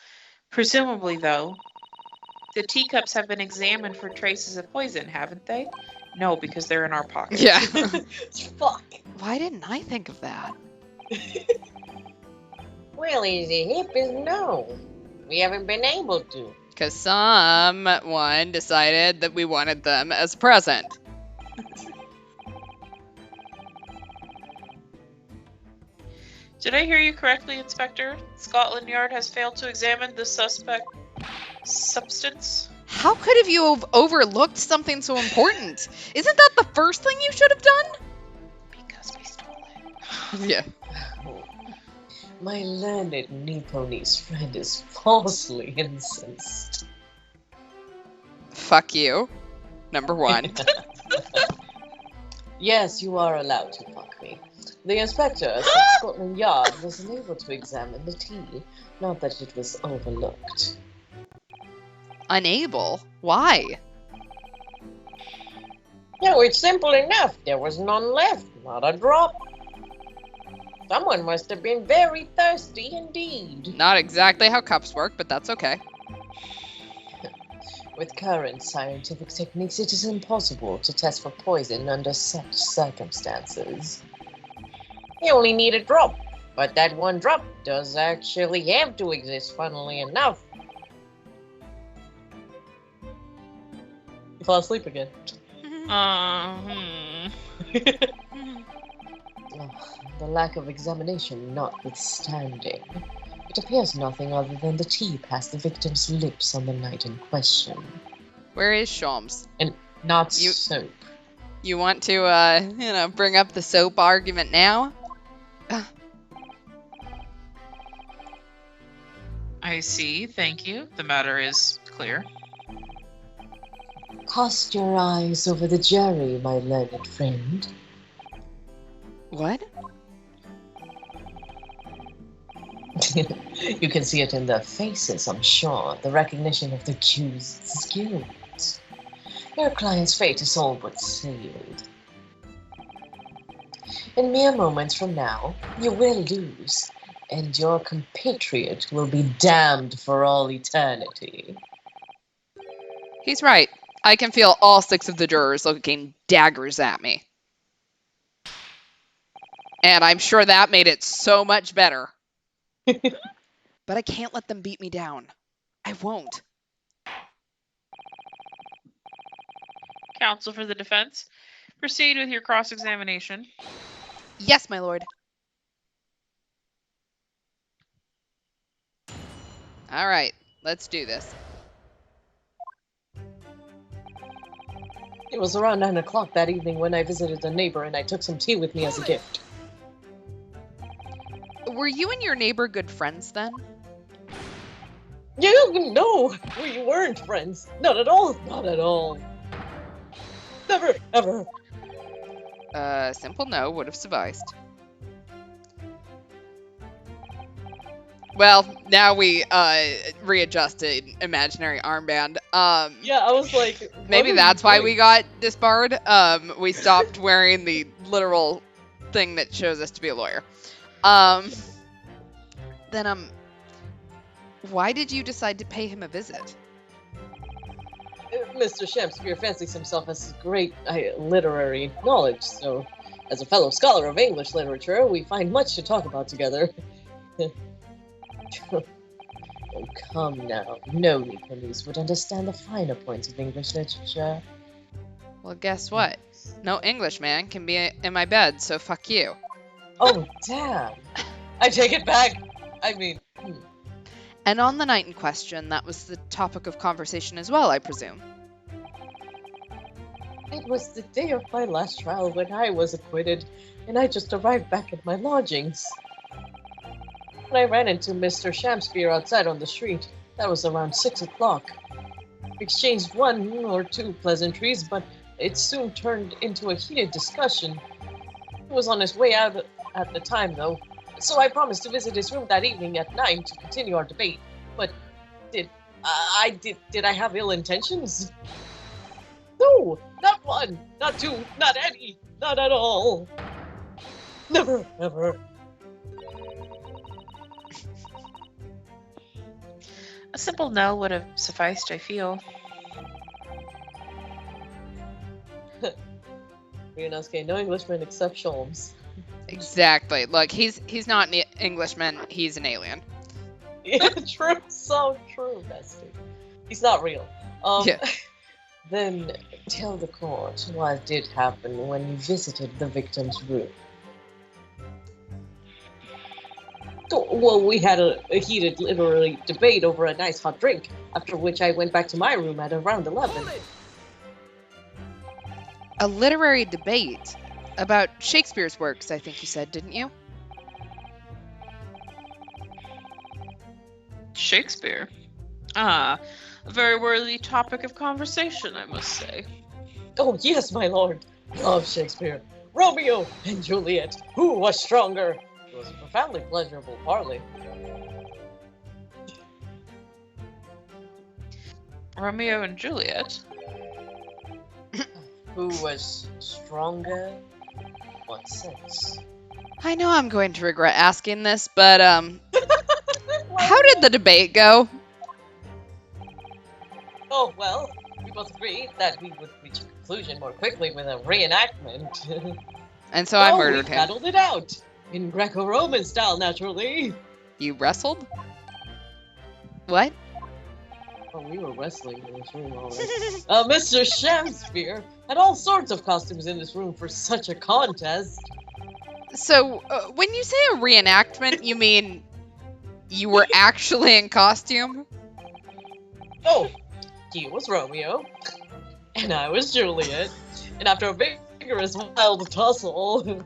Presumably, though, the teacups have been examined for traces of poison, haven't they? No, because they're in our pockets. Yeah. Fuck. Why didn't I think of that? Well, easy hip is no. We haven't been able to. Because someone decided that we wanted them as a present. Did I hear you correctly, Inspector? Scotland Yard has failed to examine the suspect substance? How could have you have overlooked something so important? Isn't that the first thing you should have done? Because we stole it. Yeah. My learned Nipponese friend is falsely incensed. Fuck you. Number one. Yes, you are allowed to fuck me. The inspector said Scotland Yard was unable to examine the tea, not that it was overlooked. Unable? Why? No, it's simple enough. There was none left, not a drop. Someone must have been very thirsty indeed. Not exactly how cups work, but that's okay. With current scientific techniques, it is impossible to test for poison under such circumstances. You only need a drop, but that one drop does actually have to exist, funnily enough. You fall asleep again. The lack of examination notwithstanding, it appears nothing other than the tea passed the victim's lips on the night in question. Where is Shams? Not You- soap. You want to, bring up the soap argument now? I see, thank you. The matter is clear. Cast your eyes over the jury, my learned friend. What? You can see it in their faces, I'm sure. The recognition of the accused's guilt. Your client's fate is all but sealed. In mere moments from now, you will lose, and your compatriot will be damned for all eternity. He's right. I can feel all 6 of the jurors looking daggers at me. And I'm sure that made it so much better. But I can't let them beat me down. I won't. Counsel for the defense, proceed with your cross-examination. Yes, my lord. All right, let's do this. It was around 9 o'clock that evening when I visited a neighbor and I took some tea with me as a gift. Were you and your neighbor good friends then? No, we weren't friends. Not at all. Not at all. Never, ever. Simple no would have sufficed. Well, now we readjusted imaginary armband. Yeah, I was like, what Maybe are you that's why doing? we got disbarred. We stopped wearing the literal thing that shows us to be a lawyer. Then why did you decide to pay him a visit? Mr. Shakespeare fancies himself as great literary knowledge, so as a fellow scholar of English literature, we find much to talk about together. Oh, come now. No Nipponese would understand the finer points of English literature. Well, guess what? No Englishman can be in my bed, so fuck you. Oh, damn. I take it back. I mean, And on the night in question, that was the topic of conversation as well, I presume. it was the day of my last trial when I was acquitted, and I just arrived back at my lodgings. When I ran into Mr. Shamspeare outside on the street, that was around 6 o'clock. We exchanged one or two pleasantries, but it soon turned into a heated discussion. He was on his way out at the time, though, so I promised to visit his room that evening at 9 to continue our debate. But did I have ill intentions? No, not one, not two, not any, not at all. Never, ever. A simple no would have sufficed, I feel. Ryunosuke, no Englishman except Sholmes. Exactly. Look, he's not an Englishman. He's an alien. Yeah, true, so true, bestie. He's not real. Yeah. Then tell the court what did happen when you visited the victim's room. Well, we had a heated literary debate over a nice hot drink, after which I went back to my room at around 11. A literary debate about Shakespeare's works, I think you said, didn't you? Shakespeare. Ah, a very worthy topic of conversation, I must say. Oh, yes, my lord. Love Shakespeare. Romeo and Juliet. Who was stronger? It was a profoundly pleasurable parley. Romeo and Juliet? Who was stronger? What sense? I know I'm going to regret asking this, but how did the debate go? Oh, well, we both agreed that we would reach a conclusion more quickly with a reenactment. And so I Oh, murdered we him. battled it out. In Greco-Roman style, naturally. You wrestled? What? Oh, we were wrestling in this room, all right. Mr. Shamspeare had all sorts of costumes in this room for such a contest. So, when you say a reenactment, you mean you were actually in costume? Oh, he was Romeo, and I was Juliet, and after a vigorous wild tussle,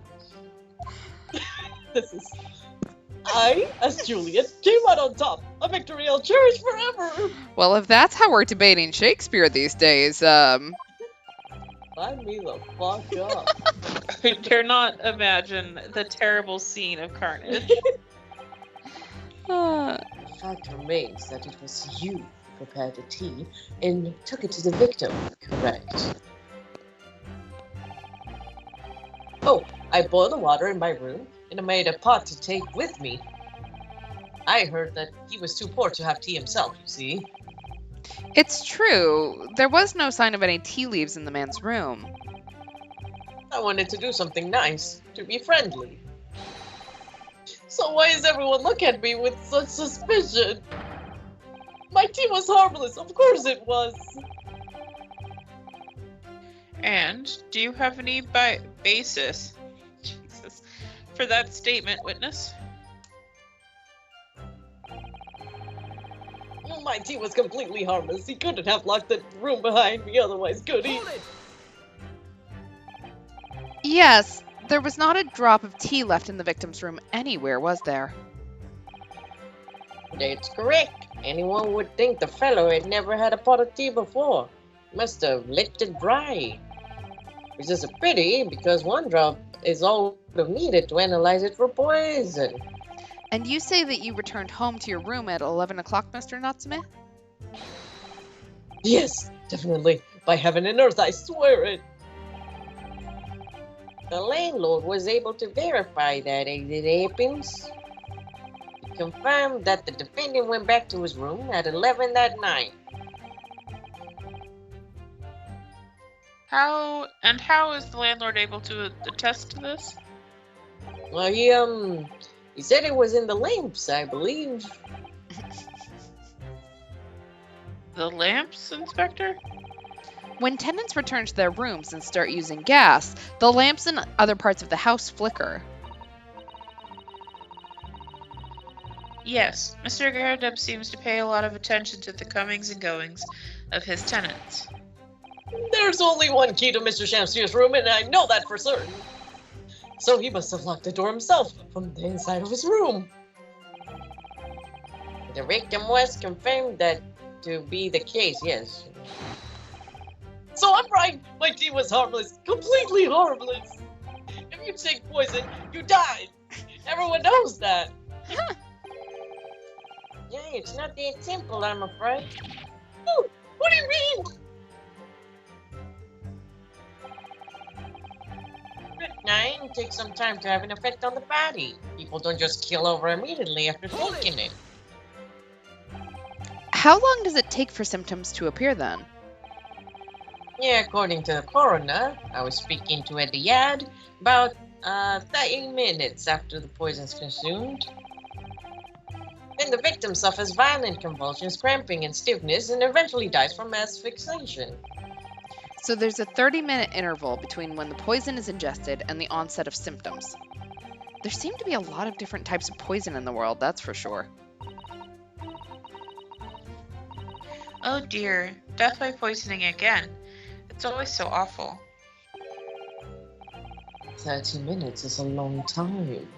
I, as Juliet, came out on top. A victory I'll cherish forever. Well, if that's how we're debating Shakespeare these days, Sign me the fuck up. I dare not imagine the terrible scene of carnage. The fact remains that it was you who prepared the tea and took it to the victim, correct? Oh, I boiled the water in my room and I made a pot to take with me. I heard that he was too poor to have tea himself, you see. it's true. There was no sign of any tea leaves in the man's room. I wanted to do something nice, to be friendly. So why does everyone look at me with such suspicion? My tea was harmless, of course it was. And do you have any basis, Jesus, for that statement, witness? My tea was completely harmless. He couldn't have locked the room behind me otherwise, could he? Yes, there was not a drop of tea left in the victim's room anywhere, was there? That's correct. Anyone would think the fellow had never had a pot of tea before. Must have licked it dry. Which is a pity, because one drop is all needed to analyze it for poison. And you say that you returned home to your room at 11 o'clock, Mr. Natsume? Yes, definitely. By heaven and earth, I swear it. The landlord was able to verify that, ain't it, Apins? He confirmed that the defendant went back to his room at 11 that night. How is the landlord able to attest to this? Well, he said it was in the lamps, I believe. The lamps, Inspector? When tenants return to their rooms and start using gas, the lamps in other parts of the house flicker. Yes, Mr. Gardup seems to pay a lot of attention to the comings and goings of his tenants. There's only one key to Mr. Shamsier's room, and I know that for certain. So he must have locked the door himself from the inside of his room. The victim was confirmed that to be the case, yes. So I'm right. My tea was harmless. Completely harmless. If you take poison, you die. Everyone knows that. Yeah, it's not that simple, I'm afraid. Oh, what do you mean? Strychnine takes some time to have an effect on the body. People don't just kill over immediately after taking it. How long does it take for symptoms to appear then? Yeah, according to the coroner, I was speaking to at the yard, about 30 minutes after the poison's consumed. Then the victim suffers violent convulsions, cramping, and stiffness, and eventually dies from asphyxiation. So there's a 30-minute interval between when the poison is ingested and the onset of symptoms. There seem to be a lot of different types of poison in the world, that's for sure. Oh dear, death by poisoning again. It's always so awful. 30 minutes is a long time.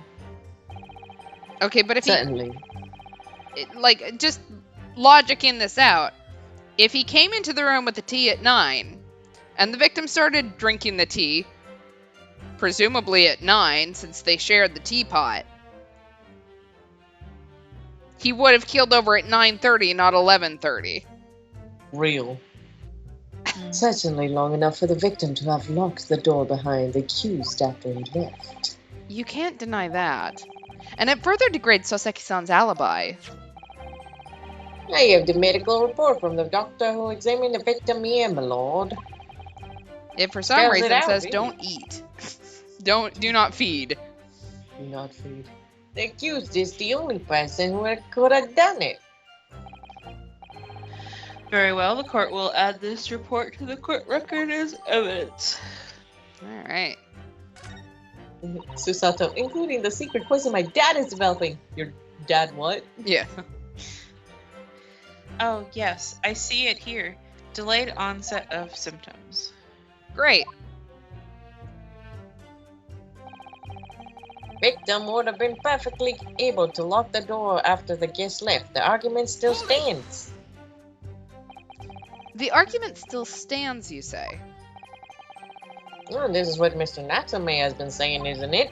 Okay, but if Certainly. just logicking this out, if he came into the room with the tea at 9, and the victim started drinking the tea, presumably at 9, since they shared the teapot, he would have keeled over at 9:30, not 11:30. Real. Certainly long enough for the victim to have locked the door behind the accused after he left. You can't deny that. And it further degrades Soseki-san's alibi. I have the medical report from the doctor who examined the victim here, my lord. It for some Spells it reason out, says really. don't eat. Do not feed. Do not feed. The accused is the only person who could have done it. Very well, the court will add this report to the court record as evidence. Alright. Susato, including the secret poison my dad is developing. Your dad what? Yeah. Oh, yes, I see it here. Delayed onset of symptoms. Great. Victim would have been perfectly able to lock the door after the guest left. The argument still stands. The argument still stands, you say? Oh, this is what Mr. Natsume has been saying, isn't it?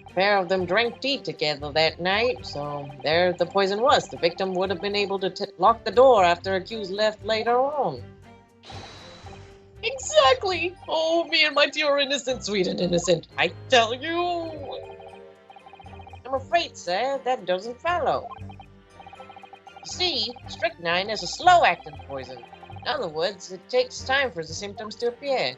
A pair of them drank tea together that night, so there the poison was. The victim would have been able to lock the door after accused left later on. Exactly! Oh, me and my tea are innocent, sweet and innocent. I tell you! I'm afraid, sir, that doesn't follow. You see, strychnine is a slow-acting poison. In other words, it takes time for the symptoms to appear.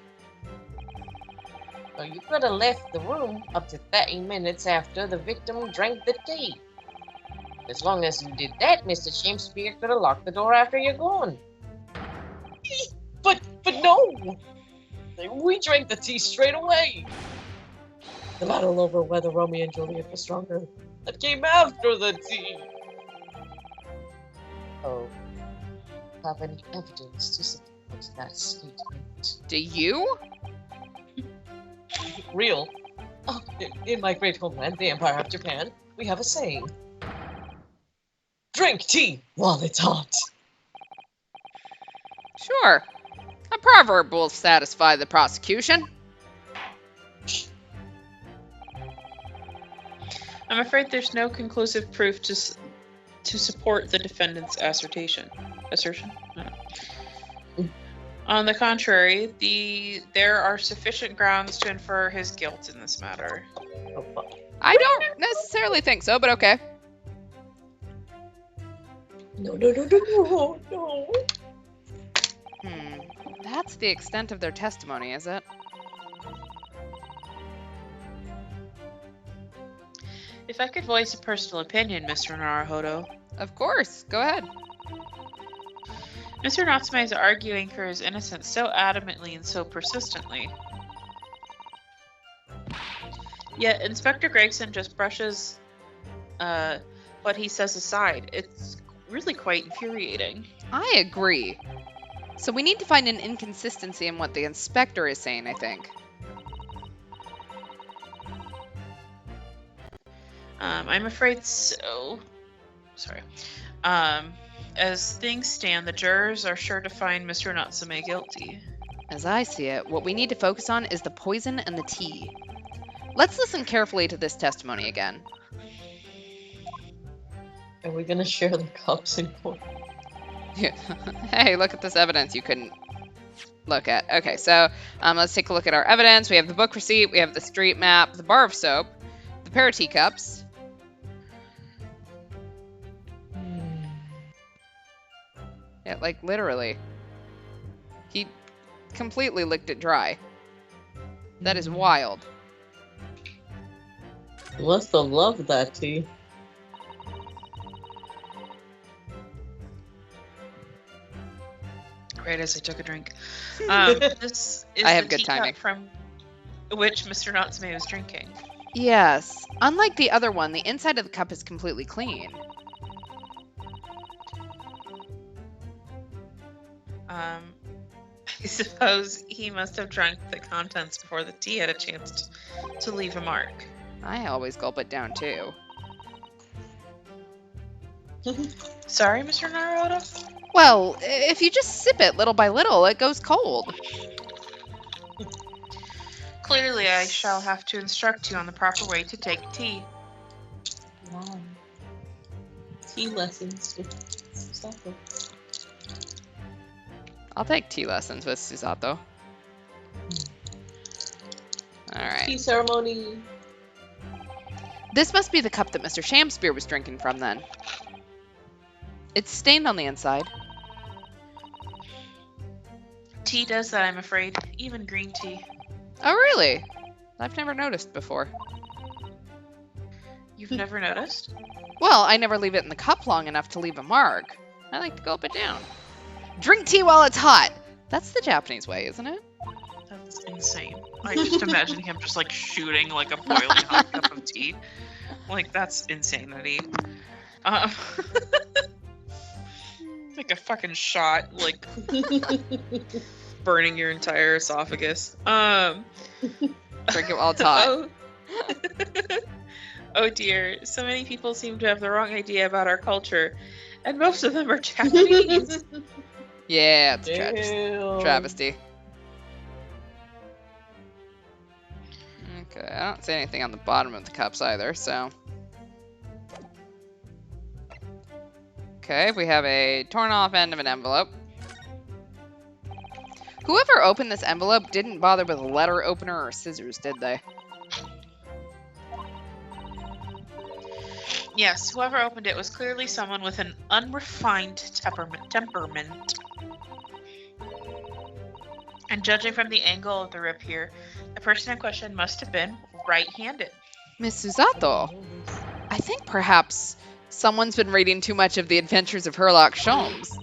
So you could have left the room up to 30 minutes after the victim drank the tea. As long as you did that, Mr. Shakespeare could have locked the door after you're gone. But no! We drank the tea straight away! The battle over whether Romeo and Juliet were stronger, that came after the tea! Oh, have any evidence to support that statement? Do you? Real. Oh, in my great homeland, the Empire of Japan, we have a saying. Drink tea while it's hot! Sure. A proverb will satisfy the prosecution. I'm afraid there's no conclusive proof to support the defendant's assertion. No. On the contrary, there are sufficient grounds to infer his guilt in this matter. Oh, fuck. I don't necessarily think so, but okay. No. That's the extent of their testimony, is it? If I could voice a personal opinion, Mr. Naruhodo. Of course. Go ahead. Mr. Natsume is arguing for his innocence so adamantly and so persistently. Yet Inspector Gregson just brushes what he says aside. It's really quite infuriating. I agree. So we need to find an inconsistency in what the inspector is saying, I think. I'm afraid so. Sorry. As things stand, the jurors are sure to find Mr. Natsume guilty. As I see it, what we need to focus on is the poison and the tea. Let's listen carefully to this testimony again. Are we gonna share the cups in court? Hey, look at this evidence you couldn't look at. Okay, so let's take a look at our evidence. We have the book receipt, we have the street map, the bar of soap, the pair of teacups. Yeah, like literally. He completely licked it dry. That is wild. Must have loved that tea. Right as I took a drink. This is I have the good timing. teacup from which Mr. Natsume was drinking. Yes. Unlike the other one, the inside of the cup is completely clean. I suppose he must have drunk the contents before the tea had a chance to leave a mark. I always gulp it down too. Sorry, Mr. Naruto? Well, if you just sip it little by little, it goes cold. Clearly, I shall have to instruct you on the proper way to take tea. Wow. Tea lessons with Susato. I'll take tea lessons with Susato. Alright. Tea ceremony. This must be the cup that Mr. Shamspear was drinking from then. It's stained on the inside. Tea does that, I'm afraid. Even green tea. Oh, really? I've never noticed before. You've never noticed? Well, I never leave it in the cup long enough to leave a mark. I like to gulp it down. Drink tea while it's hot! That's the Japanese way, isn't it? That's insane. I just imagine him just like shooting like a boiling hot cup of tea. Like, that's insanity. Like a fucking shot, like burning your entire esophagus. Drink it while it's hot. Oh. Oh dear, so many people seem to have the wrong idea about our culture, and most of them are Japanese. Yeah, it's a Damn. travesty. Okay, I don't see anything on the bottom of the cups either, so... Okay, we have a torn off end of an envelope. Whoever opened this envelope didn't bother with a letter opener or scissors, did they? Yes, whoever opened it was clearly someone with an unrefined temperament. And judging from the angle of the rip here, the person in question must have been right-handed. Miss Susato, I think perhaps someone's been reading too much of The Adventures of Sherlock Holmes.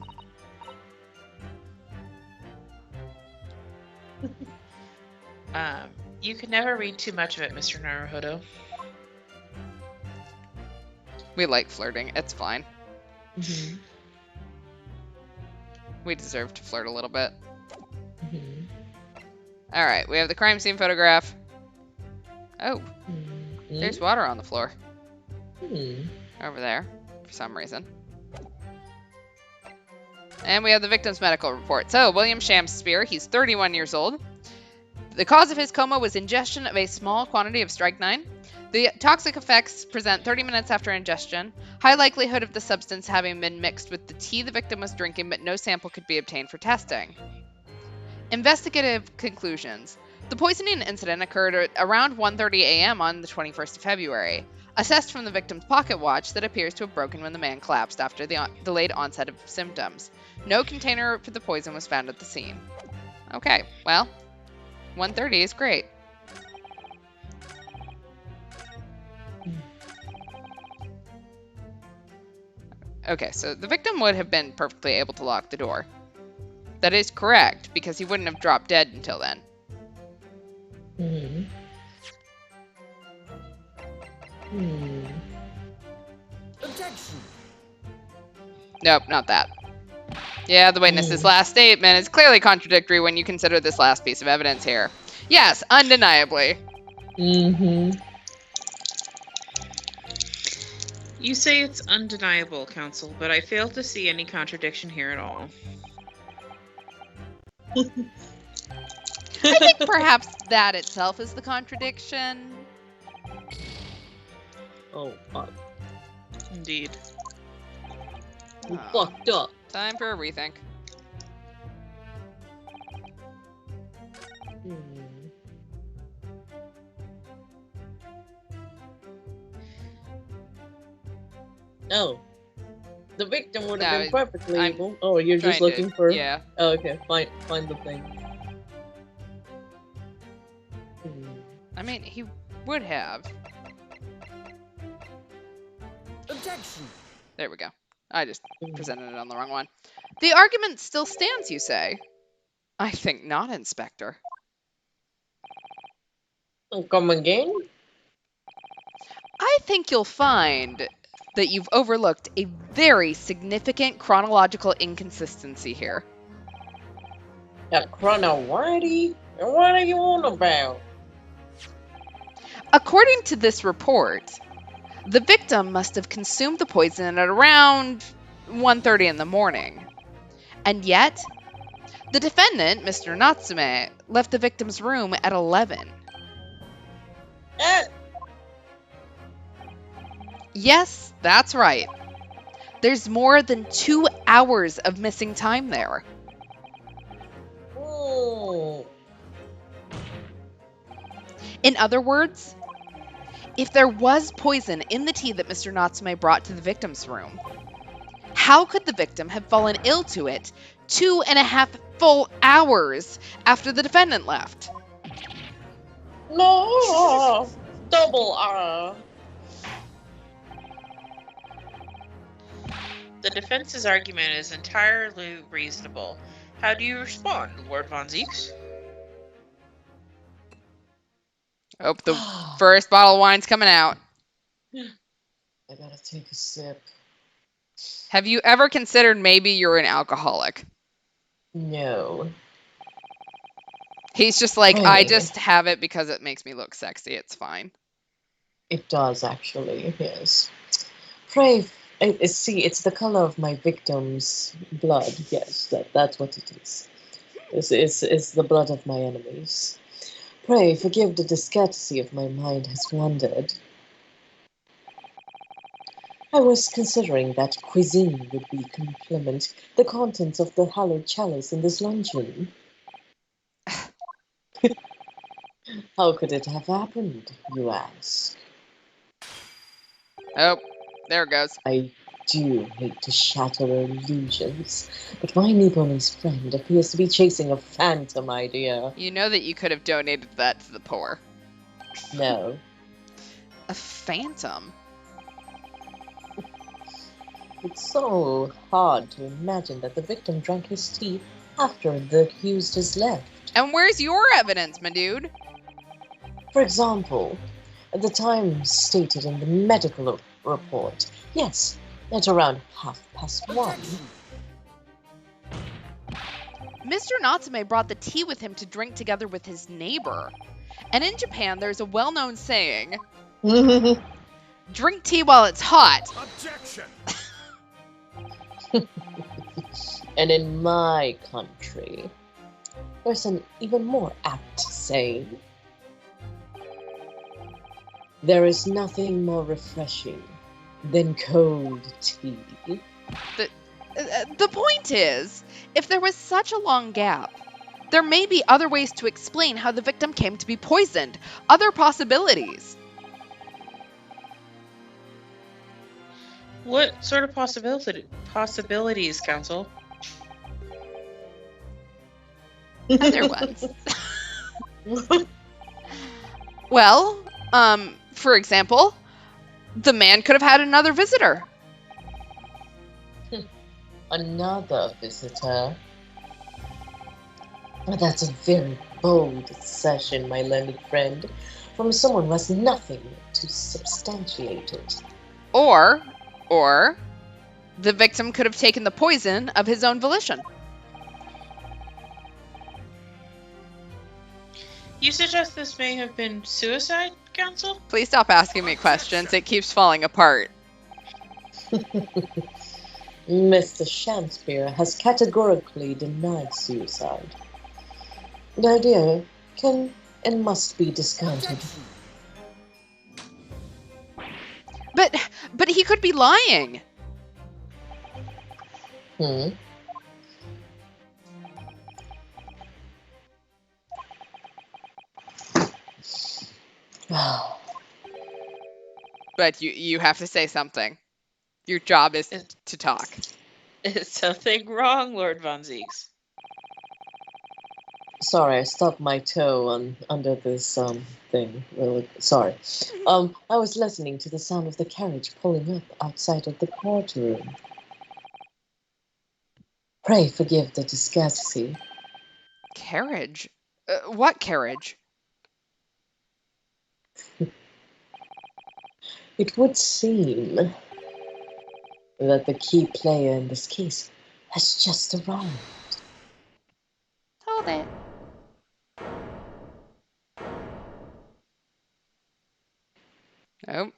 You can never read too much of it, Mr. Naruhodo. We like flirting. It's fine. Mm-hmm. We deserve to flirt a little bit. Mm-hmm. All right, we have the crime scene photograph. Oh, Mm-hmm. there's water on the floor. Mm-hmm. Over there, for some reason. And we have the victim's medical report. So, William Shamspear, he's 31 years old. The cause of his coma was ingestion of a small quantity of strychnine. The toxic effects present 30 minutes after ingestion. High likelihood of the substance having been mixed with the tea the victim was drinking, but no sample could be obtained for testing. Investigative conclusions. The poisoning incident occurred at around 1:30 a.m. on the 21st of February. Assessed from the victim's pocket watch that appears to have broken when the man collapsed after the delayed onset of symptoms. No container for the poison was found at the scene. Okay, well, 1:30 is great. Okay, so the victim would have been perfectly able to lock the door. That is correct, because he wouldn't have dropped dead until then. Mm-hmm. Hmm. Objection! Nope, not that. Yeah, the witness's last statement is clearly contradictory when you consider this last piece of evidence here. Yes, undeniably. Mm-hmm. You say it's undeniable, Counsel, but I fail to see any contradiction here at all. I think perhaps that itself is the contradiction. Oh, fuck. Indeed. You Oh. fucked up. Time for a rethink. Hmm. Oh. The victim would have No, been perfectly I'm able. Oh, you're just Trying looking to- for. Yeah. Oh, okay. Find the thing. I mean, he would have. Objection. There we go. I just presented it on the wrong one. The argument still stands, you say? I think not, Inspector. Oh, come again? I think you'll find that you've overlooked a very significant chronological inconsistency here. A chronology? What are you on about? According to this report, the victim must have consumed the poison at around 1:30 in the morning. And yet, the defendant, Mr. Natsume, left the victim's room at 11. Yes, that's right. There's more than 2 hours of missing time there. Oh. In other words, if there was poison in the tea that Mr. Natsume brought to the victim's room, how could the victim have fallen ill to it 2.5 full hours after the defendant left? No! Double R. The defense's argument is entirely reasonable. How do you respond, Lord Von Zieks? Oh, the first bottle of wine's coming out. I gotta take a sip. Have you ever considered maybe you're an alcoholic? No. He's just like, I Right. just have it because it makes me look sexy. It's fine. It does actually, yes. Pray, see, it's the color of my victim's blood. Yes, that's what it is. It's the blood of my enemies. Pray, forgive the discourtesy of my mind has wandered. I was considering that cuisine would be complement the contents of the hallowed chalice in this luncheon. How could it have happened, you ask? Oh, there it goes. I do hate to shatter illusions, but my Nipponi's friend appears to be chasing a phantom idea. You know that you could have donated that to the poor. No. A phantom? It's so hard to imagine that the victim drank his tea after the accused has left. And where's your evidence, my dude? For example, at the time stated in the medical report, yes, at around 1:30. Mr. Natsume brought the tea with him to drink together with his neighbor. And in Japan, there's a well-known saying, drink tea while it's hot. Objection. And in my country, there's an even more apt saying. There is nothing more refreshing than cold tea. The point is, if there was such a long gap, there may be other ways to explain how the victim came to be poisoned. Other possibilities. What sort of possibilities, Counsel? Other ones. Well, for example, the man could have had another visitor. Another visitor? Oh, that's a very bold assertion, my learned friend, from someone who has nothing to substantiate it. Or, the victim could have taken the poison of his own volition. You suggest this may have been suicide, Counsel? Please stop asking me questions. It keeps falling apart. Mr. Shakespeare has categorically denied suicide. The idea can and must be discounted. But he could be lying. But you have to say something. Your job is to talk. Is something wrong, Lord Von Zieks? Sorry, I stubbed my toe under this thing. Really, sorry. I was listening to the sound of the carriage pulling up outside of the courtroom. Pray forgive the discourtesy. Carriage? What carriage? It would seem that the key player in this case has just arrived. Hold it. Nope.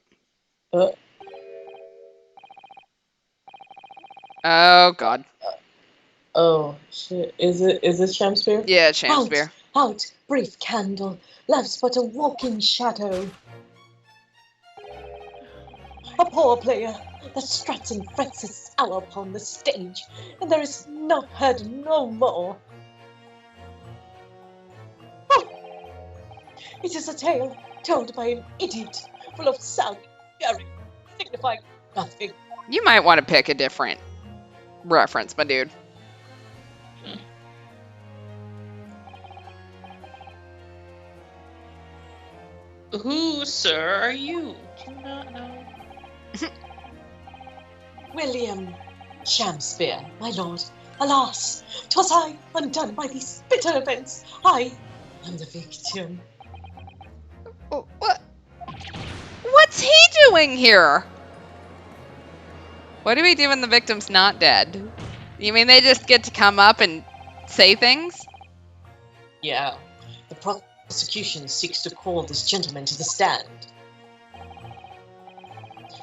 Oh God. Oh shit! Is it Shakespeare? Yeah, Shakespeare. Out, brief candle. Life's but a walking shadow. A poor player that struts and frets his hour upon the stage, and there is heard no more. Oh! It is a tale told by an idiot, full of sound, signifying nothing. You might want to pick a different reference, my dude. Who, sir, are you? Do you not know? William Shakespeare, my lord. Alas, 'twas I, undone by these bitter events. I am the victim. What? What's he doing here? What do we do when the victim's not dead? You mean they just get to come up and say things? Yeah, the prosecution seeks to call this gentleman to the stand.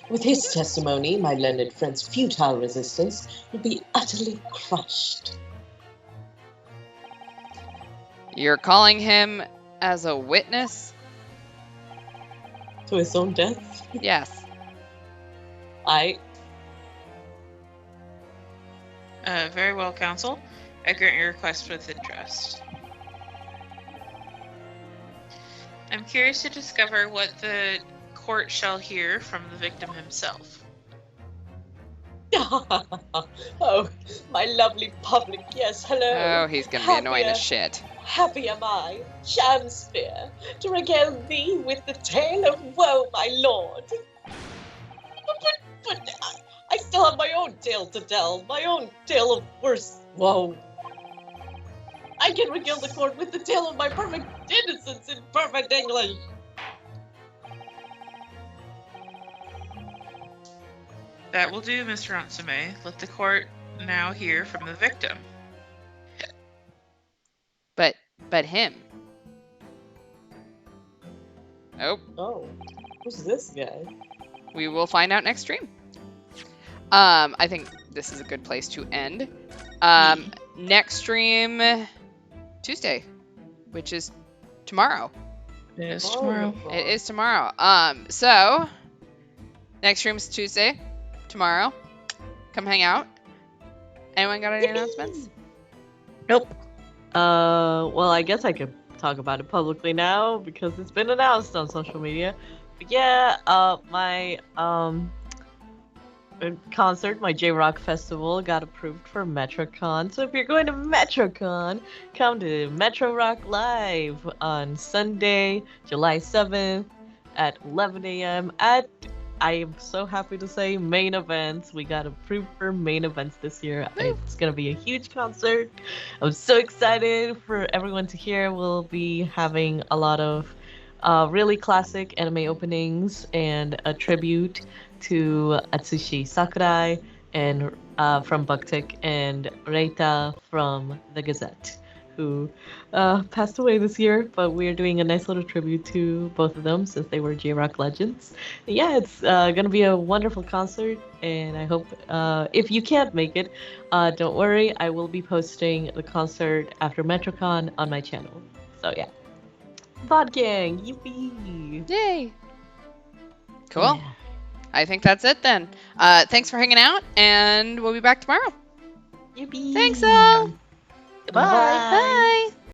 With his testimony, my learned friend's futile resistance will be utterly crushed. You're calling him as a witness? To his own death? Yes. Very well, Counsel. I grant your request with interest. I'm curious to discover what the court shall hear from the victim himself. Oh, my lovely public, yes, hello. Oh, he's gonna be annoying as shit. Happy am I, Shakespeare, to regale thee with the tale of woe, my lord. But I still have my own tale to tell, my own tale of worse woe. I can regale the court with the tale of my perfect innocence in perfect English. That will do, Mr. Ansume. Let the court now hear from the victim. But him. Nope. Oh, who's this guy? We will find out next stream. I think this is a good place to end. Next stream, Tuesday, which is tomorrow. It is tomorrow. It is tomorrow. So next stream's Tuesday, tomorrow. Come hang out. Anyone got any announcements? Nope. Well, I guess I could talk about it publicly now because it's been announced on social media. But yeah, my concert, my J-Rock festival, got approved for MetroCon. So if you're going to MetroCon, come to Metro Rock Live on Sunday, July 7th at 11 a.m. at, I am so happy to say, Main Events. We got approved for Main Events this year. It's going to be a huge concert. I'm so excited for everyone to hear. We'll be having a lot of really classic anime openings and a tribute to Atsushi Sakurai and from Buktik, and Reita from the Gazette, who passed away this year, but we're doing a nice little tribute to both of them since they were J-Rock legends. Yeah, it's going to be a wonderful concert, and I hope if you can't make it, don't worry, I will be posting the concert after MetroCon on my channel. So yeah. Bod Gang, yippee! Yay! Cool. Yeah. I think that's it then. Thanks for hanging out, and we'll be back tomorrow. Yippee! Thanks all. Bye. Bye.